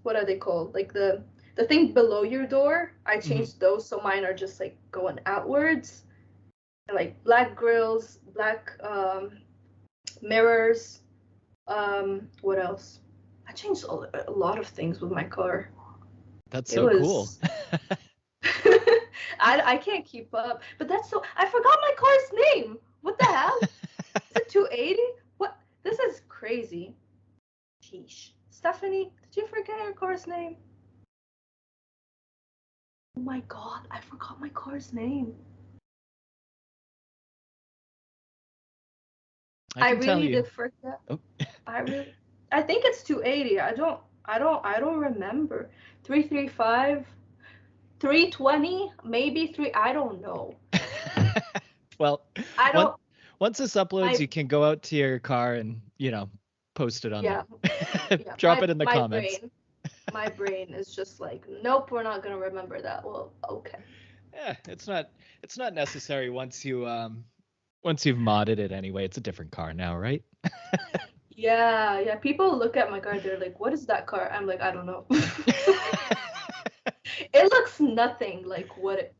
What are they called? Like the thing below your door. I Mhm. changed those so mine are just like going outwards, and like black grills, black mirrors. What else? I changed a lot of things with my car. That's It so cool. was I can't keep up. But that's so I forgot my car's name. What the hell? Is it 280? What? This is crazy. Sheesh. Stephanie, did you forget your car's name? Oh my god, I forgot my car's name. I I can tell really you. did forget. Oh. I really I think it's 280. I don't remember. 335, 320, maybe 3. I don't know. Well, I don't. once this uploads, My you can go out to your car and, post it on yeah, there. yeah. Drop it in the My comments. brain is just like, nope, we're not gonna remember that. Well, okay. Yeah, it's not necessary once you've modded it anyway. It's a different car now, right? Yeah, yeah. People look at my car, they're like, "What is that car?" I'm like, "I don't know." It looks nothing like what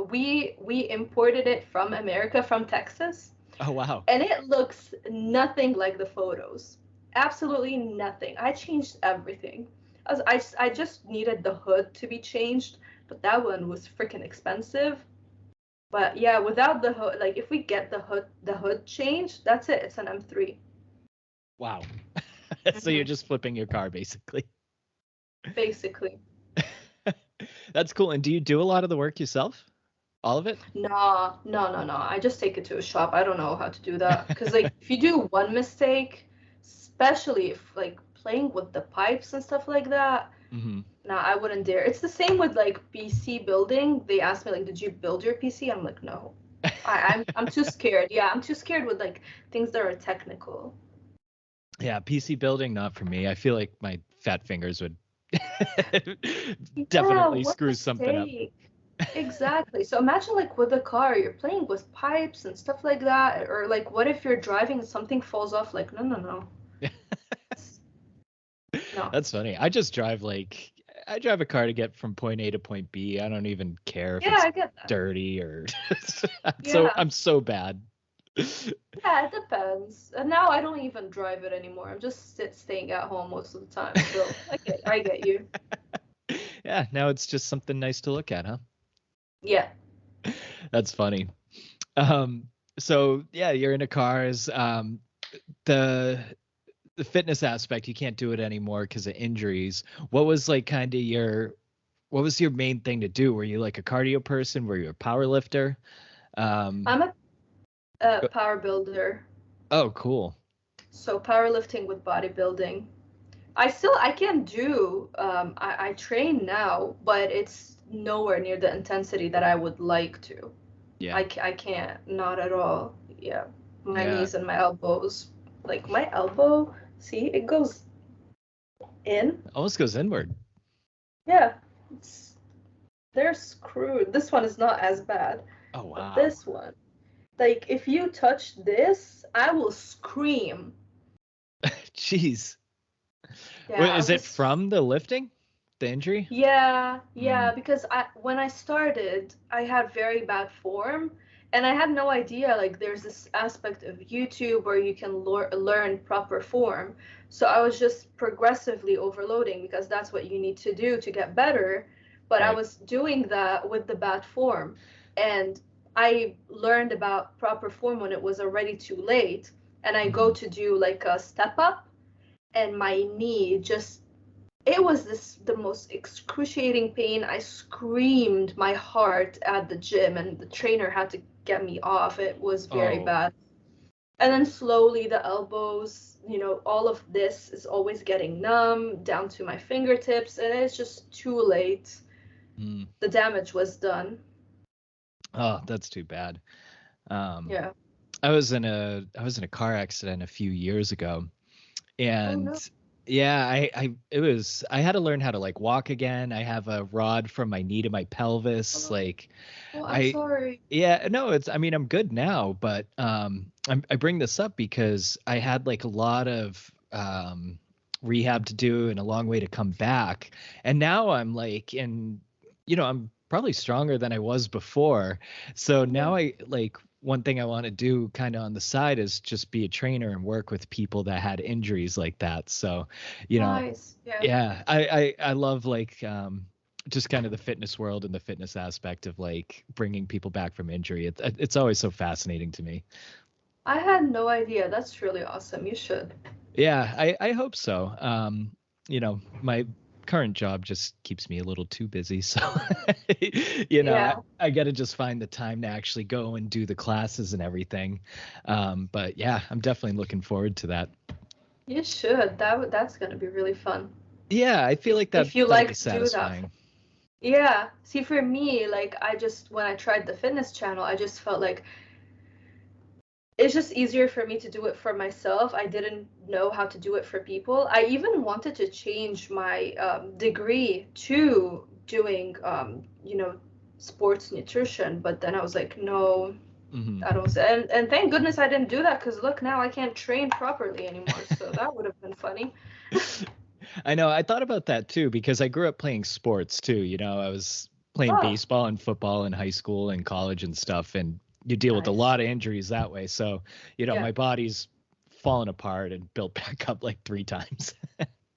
we imported it from America, from Texas, Oh wow. and it looks nothing like the photos. Absolutely nothing. I changed everything. I just needed the hood to be changed, but that one was freaking expensive. But yeah, without the hood, like if we get the hood changed, that's it. It's an M3. Wow. So you're just flipping your car basically. Basically. That's cool. And do you do a lot of the work yourself? All of it? Nah, no, no, no. I just take it to a shop. I don't know how to do that. Because, like, if you do one mistake, especially if, like, playing with the pipes and stuff like that, Mm-hmm. nah, I wouldn't dare. It's the same with, like, PC building. They ask me, like, did you build your PC? I'm like, no. I'm too scared. Yeah, I'm too scared with, like, things that are technical. Yeah, PC building, not for me. I feel like my fat fingers would Yeah, definitely what screw something up. mistake? Exactly. So imagine like with a car, you're playing with pipes and stuff like that, or like what if you're driving and something falls off? Like, no, no, no. No. That's funny. I drive a car to get from point A to point B. I don't even care if Yeah, it's I get that. dirty or Yeah. I'm so bad. Yeah, it depends. And now I don't even drive it anymore. I'm just staying at home most of the time. So I get you. Yeah, now it's just something nice to look at, huh? Yeah. That's funny. Um, so yeah, you're into cars. The the fitness aspect, you can't do it anymore because of injuries. What was like kind of what was your main thing to do? Were you like a cardio person? Were you a power lifter? I'm a power builder. Oh, cool. So powerlifting with bodybuilding. I can do I train now, but it's nowhere near the intensity that I would like to. Yeah. I can't, not at all. Yeah. My Yeah. knees and my elbows. Like my elbow, see, it goes in. Almost goes inward. Yeah. It's, they're screwed. This one is not as bad. Oh, But wow. this one, like if you touch this, I will scream. Jeez. Yeah, I Is it was from the lifting? The injury? Yeah, Mm, yeah, because when I started, I had very bad form, and I had no idea like there's this aspect of YouTube where you can learn proper form. So I was just progressively overloading because that's what you need to do to get better. But I right. was doing that with the bad form, and I learned about proper form when it was already too late, and I go Mhm. to do like a step up, and my knee just it was the most excruciating pain. I screamed my heart at the gym, and the trainer had to get me off. It was very Oh. bad. And then slowly the elbows, all of this is always getting numb down to my fingertips, and it's just too late. Mm. The damage was done. Oh, that's too bad. Um, Yeah. I was in a car accident a few years ago, Oh and no. yeah, I had to learn how to like walk again. I have a rod from my knee to my pelvis. Oh, Like oh, I'm I sorry. yeah, no, I mean I'm good now, but I bring this up because I had like a lot of rehab to do and a long way to come back. And now I'm like I'm probably stronger than I was before. So Yeah. now I like one thing I want to do kind of on the side is just be a trainer and work with people that had injuries like that. So, you know, Nice. Yeah. yeah, I love like just kind of the fitness world and the fitness aspect of like bringing people back from injury. It's always so fascinating to me. I had no idea. That's really awesome. You should. Yeah, I hope so. My current job just keeps me a little too busy, so Yeah. I got to just find the time to actually go and do the classes and everything. But yeah, I'm definitely looking forward to that. You should. That's gonna be really fun. Yeah, I feel like if you that'll be like to do that. satisfying. Yeah. See, for me, like when I tried the fitness channel, I just felt like it's just easier for me to do it for myself. I didn't know how to do it for people. I even wanted to change my degree to doing, sports nutrition, but then I was like, no, Hmm. I don't. And thank goodness I didn't do that because look, now I can't train properly anymore. So that would have been funny. I know. I thought about that too because I grew up playing sports too. I was playing Oh, baseball and football in high school and college and stuff, and you deal with a nice. lot of injuries that way. So, Yeah, my body's fallen apart and built back up like 3 times.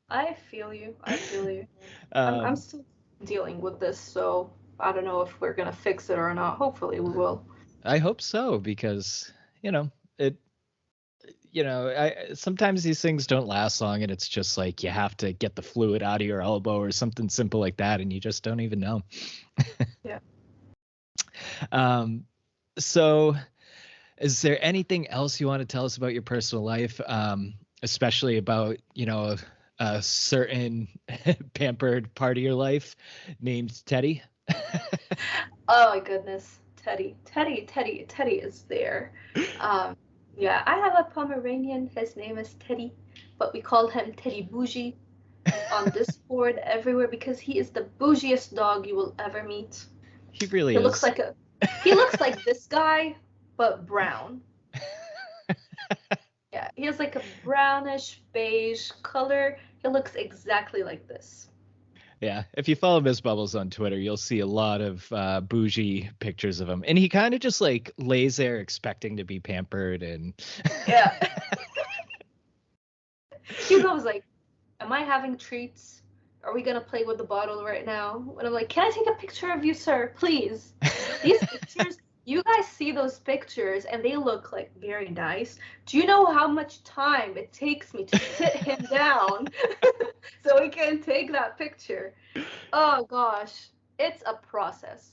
I feel you. I feel you. I'm um, still dealing with this, so I don't know if we're gonna fix it or not. Hopefully we will. I hope so because, it, I sometimes these things don't last long and it's just like you have to get the fluid out of your elbow or something simple like that and you just don't even know. Yeah. Um, so is there anything else you want to tell us about your personal life, especially about, a certain pampered part of your life named Teddy? Oh my goodness, Teddy is there. Um, yeah, I have a Pomeranian. His name is Teddy, but we call him Teddy Bougie on Discord everywhere because he is the bougiest dog you will ever meet. He really He looks is. like a he looks like this guy, but brown. Yeah, he has like a brownish beige color. He looks exactly like this. Yeah, if you follow Miss Bubbles on Twitter, you'll see a lot of bougie pictures of him, and he kind of just like lays there expecting to be pampered, and Yeah. He's always like, am I having treats? Are we gonna play with the bottle right now? And I'm like, can I take a picture of you, sir? Please. These pictures, you guys see those pictures and they look like very nice. Do you know how much time it takes me to sit him down so he can take that picture? Oh gosh, it's a process.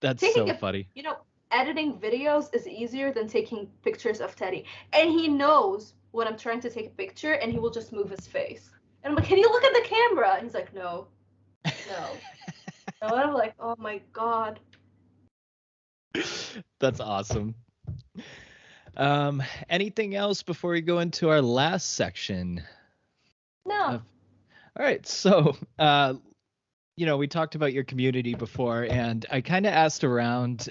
that's Taking so a, funny. you know, Editing videos is easier than taking pictures of Teddy. And he knows when I'm trying to take a picture and he will just move his face. And I'm like, can you look at the camera? And he's like, no, no. And I'm like, oh my God. That's awesome. Anything else before we go into our last section? No. Of, all right, so we talked about your community before, and I kind of asked around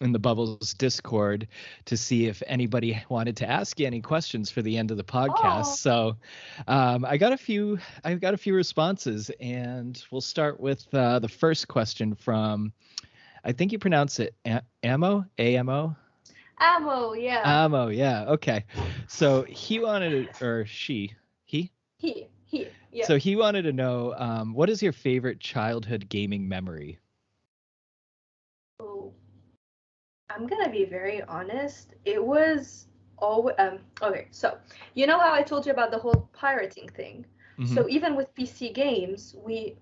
in the Bubbles Discord to see if anybody wanted to ask you any questions for the end of the podcast. Oh, So I got a few responses, and we'll start with the first question from, I think you pronounce it Amo, AMO. ammo, yeah. Amo, yeah, okay. So he wanted to, or she, he. Yeah. So he wanted to know, what is your favorite childhood gaming memory? Oh, I'm gonna be very honest. It was all okay. So you know how I told you about the whole pirating thing. Hmm. So even with PC games, we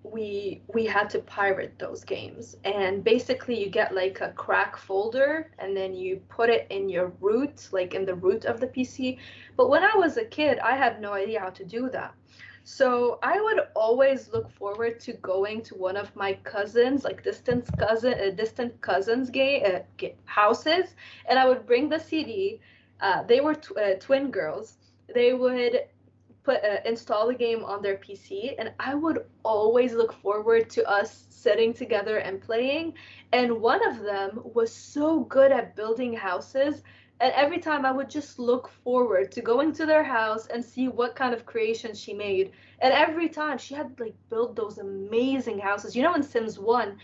had to pirate those games, and basically you get like a crack folder, and then you put it in your root, like in the root of the PC. But when I was a kid, I had no idea how to do that. So I would always look forward to going to one of my cousins, like distant cousins' houses, and I would bring the CD. They were twin girls. They would install the game on their PC, and I would always look forward to us sitting together and playing. And one of them was so good at building houses, and every time I would just look forward to going to their house and see what kind of creations she made. And every time she had like built those amazing houses. You know, in Sims 1,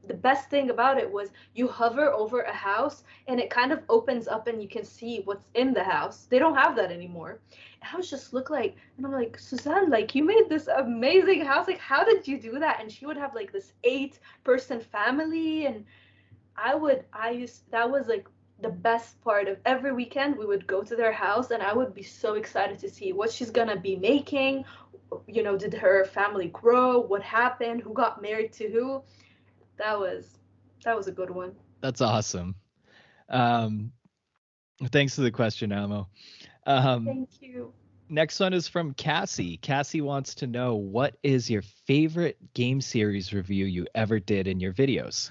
the best thing about it was you hover over a house and it kind of opens up and you can see what's in the house. They don't have that anymore. And I was just look like, and I'm like, Suzanne, like you made this amazing house. Like, how did you do that? And she would have like this 8-person family, and that was like the best part of every weekend. We would go to their house, and I would be so excited to see what she's gonna be making. Did her family grow? What happened? Who got married to who? That was that was a good one. That's awesome. Um, Thanks for the question, Amo. Um, Thank you. Next one is from Cassie. Cassie wants to know, what is your favorite game series review you ever did in your videos?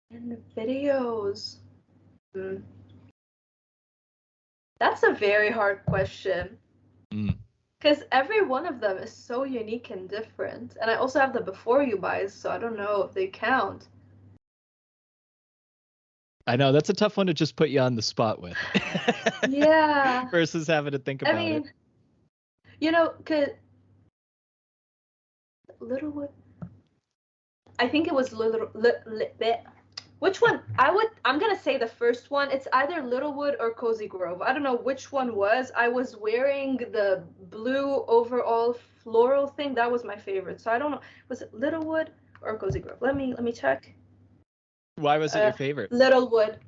In the videos. That's a very hard question. Because every one of them is so unique and different. And I also have the before you buys, so I don't know if they count. I know that's a tough one to just put you on the spot with. Yeah. Versus having to think about it. You know, cause Littlewood. I think it was which one? I'm gonna say the first one. It's either Littlewood or Cozy Grove. I don't know which one was. I was wearing the blue overall floral thing. That was my favorite. So I don't know. Was it Littlewood or Cozy Grove? Let me check. Why was it your favorite? Littlewood.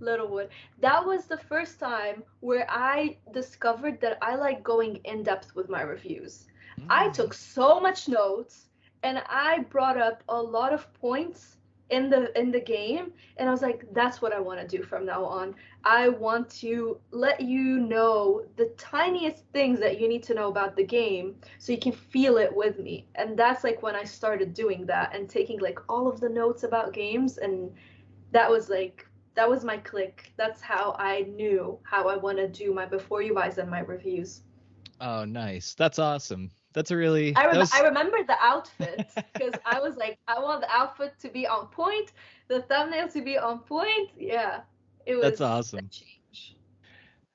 That was the first time where I discovered that I like going in depth with my reviews. I took so much notes and I brought up a lot of points in the game, and I was like, that's what I want to do from now on. I want to let you know the tiniest things that you need to know about the game so you can feel it with me. And that's like when I started doing that and taking like all of the notes about games, and that was my click. That's how I knew how I want to do my before you buys and my reviews. Oh, nice. That's awesome. That's a really... I remember the outfit because I was like, I want the outfit to be on point, the thumbnail to be on point. Yeah, it was. That's awesome. Change.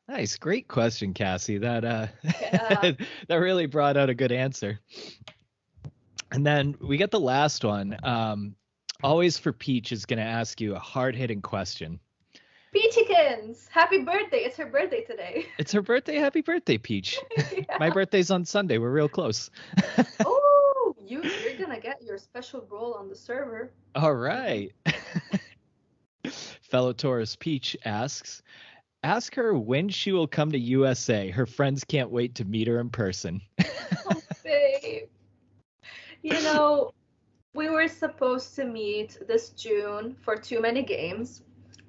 Nice, great question, Cassie. That that really brought out a good answer. And then we get the last one. Always for Peach is going to ask you a hard-hitting question. Peachikins! Happy birthday! It's her birthday today. It's her birthday. Happy birthday, Peach. Yeah. My birthday's on Sunday. We're real close. Oh, you're gonna get your special role on the server. All right. Fellow Taurus Peach asks, ask her when she will come to USA. Her friends can't wait to meet her in person. Oh, babe. You know, we were supposed to meet this June for Too Many Games.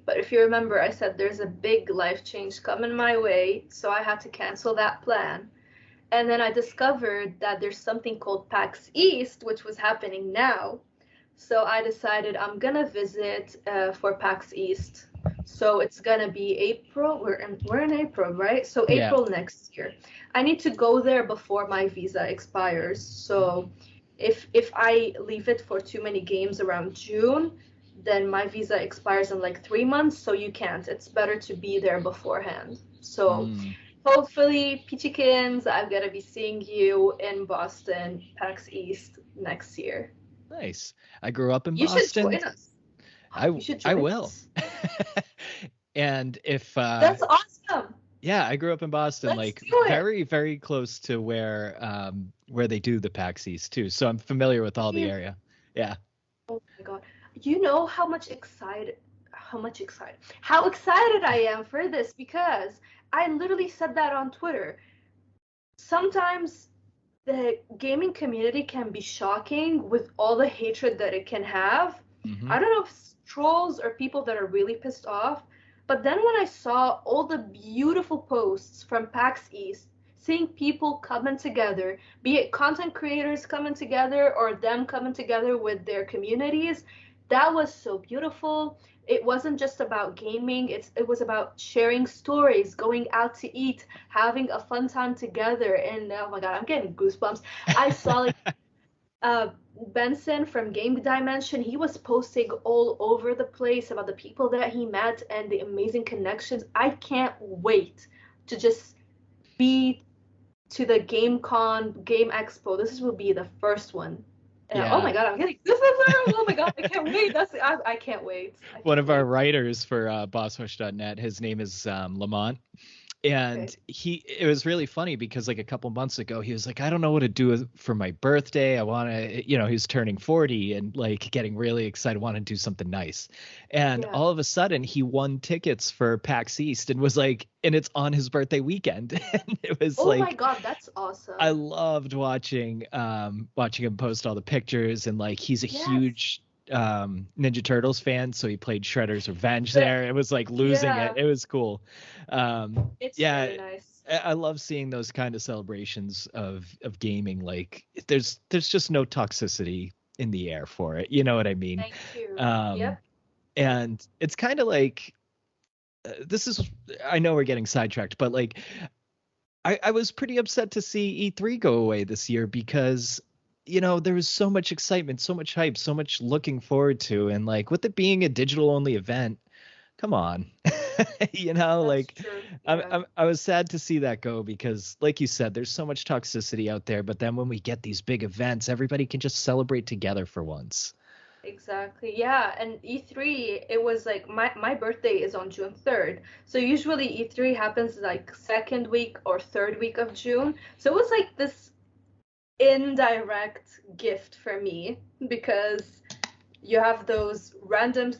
But if you remember, I said there's a big life change coming my way, so I had to cancel that plan. And then I discovered that there's something called PAX East, which was happening now. So I decided I'm gonna visit for PAX East. So it's gonna be April. We're in April, right? So April next year. I need to go there before my visa expires. So if I leave it for Too Many Games around June, then my visa expires in like 3 months, so you can't. It's better to be there beforehand. So hopefully, Peachikins, I'm going to be seeing you in Boston, PAX East next year. Nice. I grew up in You Boston. should join us. I will. And if... That's awesome. Yeah, I grew up in Boston, Let's do it. very, very close to where they do the PAX East too. So I'm familiar with all the area. Yeah. Oh my God. You know how excited I am for this, because I literally said that on Twitter. Sometimes the gaming community can be shocking with all the hatred that it can have. I don't know if it's trolls or people that are really pissed off, but then when I saw all the beautiful posts from PAX East, seeing people coming together, be it content creators coming together or them coming together with their communities, that was so beautiful. It wasn't just about gaming. It was about sharing stories, going out to eat, having a fun time together. And oh my God, I'm getting goosebumps. I saw Benson from Game Dimension. He was posting all over the place about the people that he met and the amazing connections. I can't wait to just be to the GameCon, Game Expo. This will be the first one. Yeah. Oh my God, I'm getting oh my God, I can't wait. I can't wait. One of our writers for BossRush.net, his name is Lamont. And it was really funny because like a couple months ago, he was like, I don't know what to do for my birthday. I want to, he was turning 40 and like getting really excited, want to do something nice. And all of a sudden he won tickets for PAX East and was like, and it's on his birthday weekend. And it was oh my God, that's awesome. I loved watching him post all the pictures, and like, he's a huge Ninja Turtles fan, so he played Shredder's Revenge there. It was like losing it. It was cool. It's very nice. I love seeing those kind of celebrations of gaming. Like there's just no toxicity in the air for it. You know what I mean? Thank you. Um, Yep. and it's kind of like this is. I know we're getting sidetracked, but like I was pretty upset to see E3 go away this year because there was so much excitement, so much hype, so much looking forward to, and like with it being a digital only event, come on. That's Like true. I'm, Yeah. I'm I was sad to see that go because like you said, there's so much toxicity out there, but then when we get these big events, everybody can just celebrate together for once. Exactly. Yeah, and E3, it was like my birthday is on June 3rd. So usually E3 happens like second week or third week of June. So it was like this indirect gift for me because you have those random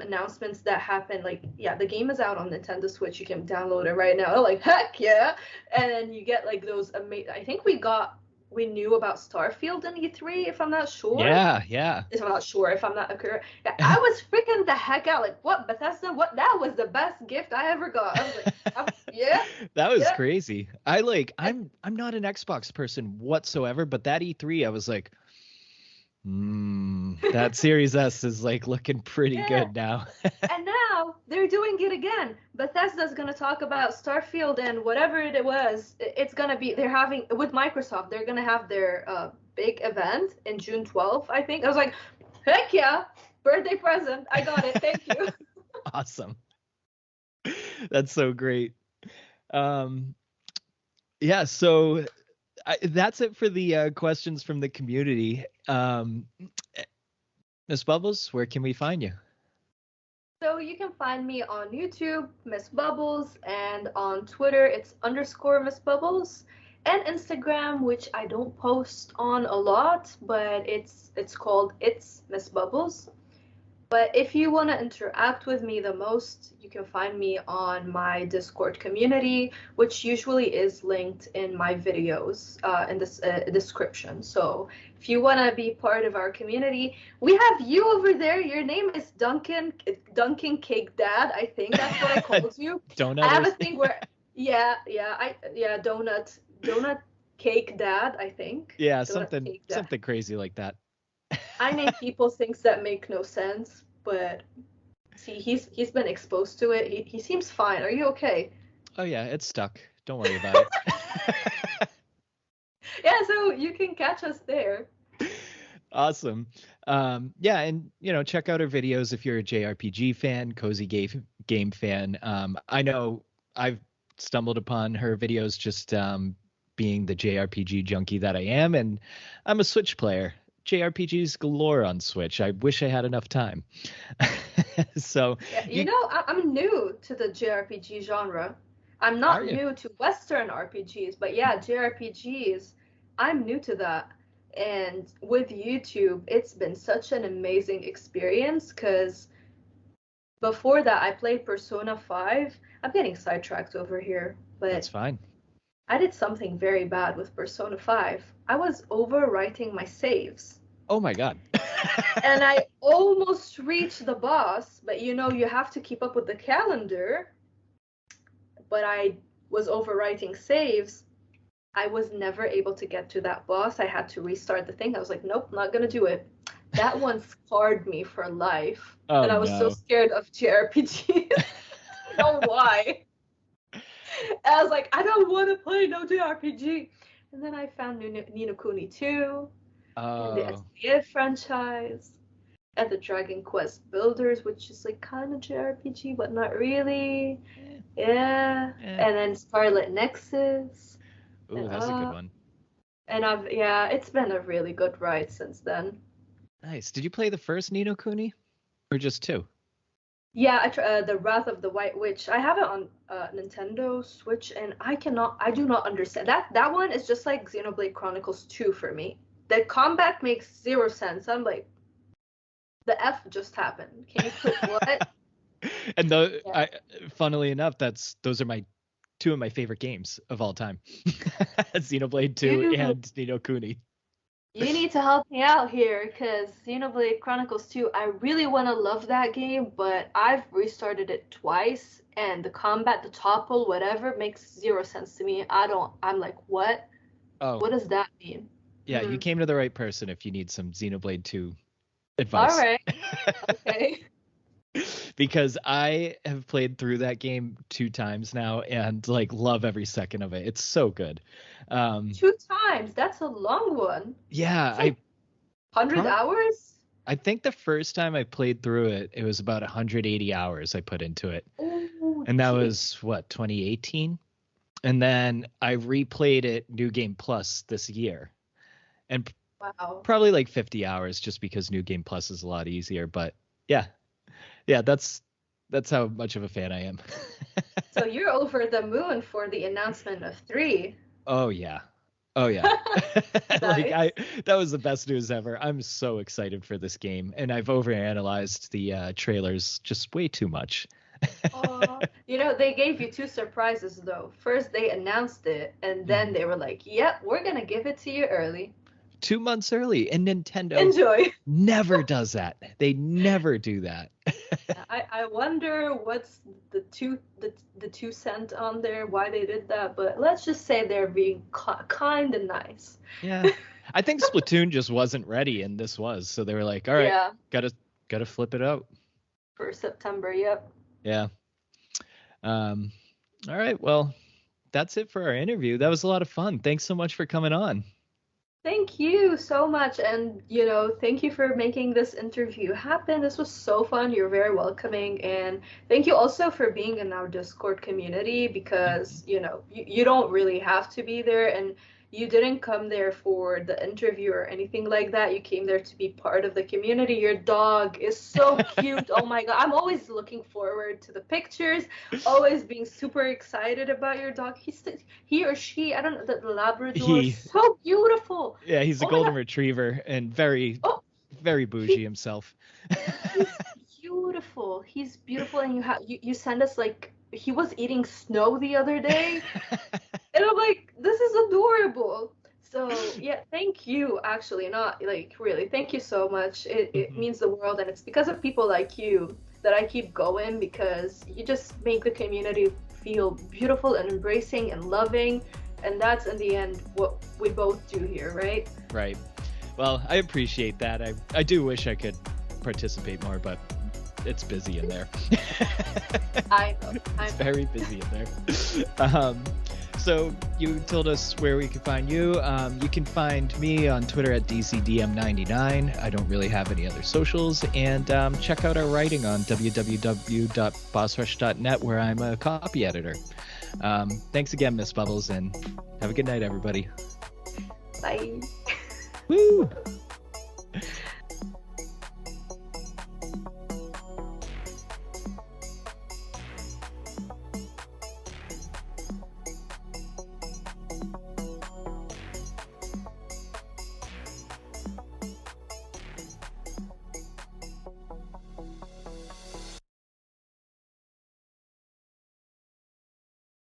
announcements that happen like, yeah, the game is out on Nintendo Switch, you can download it right now, like heck yeah. And then you get like those amazing, I think we knew about Starfield in E3, if I'm not sure. Yeah, yeah. If I'm not sure, if I'm not correct. Yeah, I was freaking the heck out, like, what, Bethesda, what, that was the best gift I ever got. I was like, yeah, That was yeah. crazy. I'm not an Xbox person whatsoever, but that E3 I was like, that Series S is like looking pretty Yeah. good now. And now they're doing it again. Bethesda's gonna talk about Starfield and whatever it was. It's gonna be, they're having with Microsoft. They're gonna have their big event in June 12th, I think. I was like, heck yeah, birthday present. I got it. Thank you. Awesome. That's so great. Um, yeah, so that's it for the questions from the community. Miss Bubbles, where can we find you? So you can find me on YouTube, Miss Bubbles, and on Twitter it's _Miss Bubbles, and Instagram, which I don't post on a lot, but it's called It's Miss Bubbles. But if you want to interact with me the most, you can find me on my Discord community, which usually is linked in my videos in this description. So if you want to be part of our community, we have you over there. Your name is Duncan Cake Dad. I think that's what I called you. I have a Donutters. thing where, yeah, donut cake dad, I think. Yeah, Donut something cake dad. something crazy like that. I name people things that make no sense, but see, he's been exposed to it. He seems fine. Are you okay? Oh yeah, it's stuck. Don't worry about it. Yeah, so you can catch us there. Awesome. Yeah, and check out our videos if you're a JRPG fan, cozy game fan. I know I've stumbled upon her videos just being the JRPG junkie that I am, and I'm a Switch player. JRPGs galore on Switch. I wish I had enough time. So Yeah, you I'm new to the JRPG genre. I'm are not you? new to Western RPGs, but yeah, JRPGs, I'm new to that. And with YouTube, it's been such an amazing experience because before that, I played Persona 5. I'm getting sidetracked over here, That's but fine. I did something very bad with Persona 5. I was overwriting my saves. Oh my God. And I almost reached the boss, but you have to keep up with the calendar. But I was overwriting saves. I was never able to get to that boss. I had to restart the thing. I was like, nope, not gonna do it. That one scarred me for life. Oh And I was so no. scared of JRPGs. I don't know why. I was like, I don't want to play no JRPG. And then I found Ni no Kuni 2 and the Oh. SPF franchise and the Dragon Quest Builders, which is like kind of JRPG, but not really. Yeah. Eh. And then Scarlet Nexus. Ooh, And that's a good one. yeah, it's been a really good ride since then. Nice. Did you play the first Ni no Kuni or just two? Yeah, the Wrath of the White Witch. I have it on Nintendo Switch, and I do not understand that one is just like Xenoblade Chronicles 2 for me. The combat makes zero sense. I'm like, the F just happened. Can you put what? And Yeah. funnily enough, those are my two of my favorite games of all time. Xenoblade 2 Dude, and Ni no Kuni. You need to help me out here, because Xenoblade Chronicles 2, I really want to love that game, but I've restarted it twice, and the combat, the topple, whatever, makes zero sense to me. I'm like, what? Oh, What does that mean? yeah, you came to the right person if you need some Xenoblade 2 All advice. right. Okay. Because I have played through that game 2 times now and like love every second of it. It's so good. 2 times. That's a long one. Yeah, It's like 100 pro- hours? I think the first time I played through it, it was about 180 hours I put into it. Oh, And that gee. was what, 2018? And then I replayed it New Game Plus this year. And Wow. probably like 50 hours just because New Game Plus is a lot easier, but yeah. Yeah, that's how much of a fan I am. So you're over the moon for the announcement of 3. Oh yeah. Oh yeah. Like Nice. that was the best news ever. I'm so excited for this game, and I've overanalyzed the trailers just way too much. Oh, they gave you 2 surprises though. First they announced it, and then they were like, "Yep, we're gonna give it to you early. 2 months early, and Nintendo Enjoy." never does that. They never do that. I wonder what's the 2 cent on there, why they did that, but let's just say they're being kind and nice. Yeah. I think Splatoon just wasn't ready, and this was, so they were like, all right, Yeah, gotta flip it out. for September. Yep. Yeah. All right, well, that's it for our interview. That was a lot of fun. Thanks so much for coming on. Thank you so much, and thank you for making this interview happen. This was so fun. You're very welcoming, and thank you also for being in our Discord community, because you don't really have to be there, and you didn't come there for the interview or anything like that. You came there to be part of the community. Your dog is so cute. Oh my God, I'm always looking forward to the pictures, always being super excited about your dog. He or she, I don't know, the Labrador is so beautiful. Yeah, he's a Oh my golden God. retriever and very, Oh, very bougie himself. he's beautiful. He's beautiful, and you send us, like, he was eating snow the other day, and I'm like, this is adorable. So yeah, thank you. Actually, not like really. Thank you so much. It means the world, and it's because of people like you that I keep going, because you just make the community feel beautiful and embracing and loving, and that's in the end what we both do here, right? Right. Well, I appreciate that. I do wish I could participate more, but it's busy in there. I know. It's very busy in there. So you told us where we could find you. You can find me on Twitter at DCDM99. I don't really have any other socials. And check out our writing on www.bossrush.net, where I'm a copy editor. Thanks again, Miss Bubbles, and have a good night, everybody. Bye. Woo!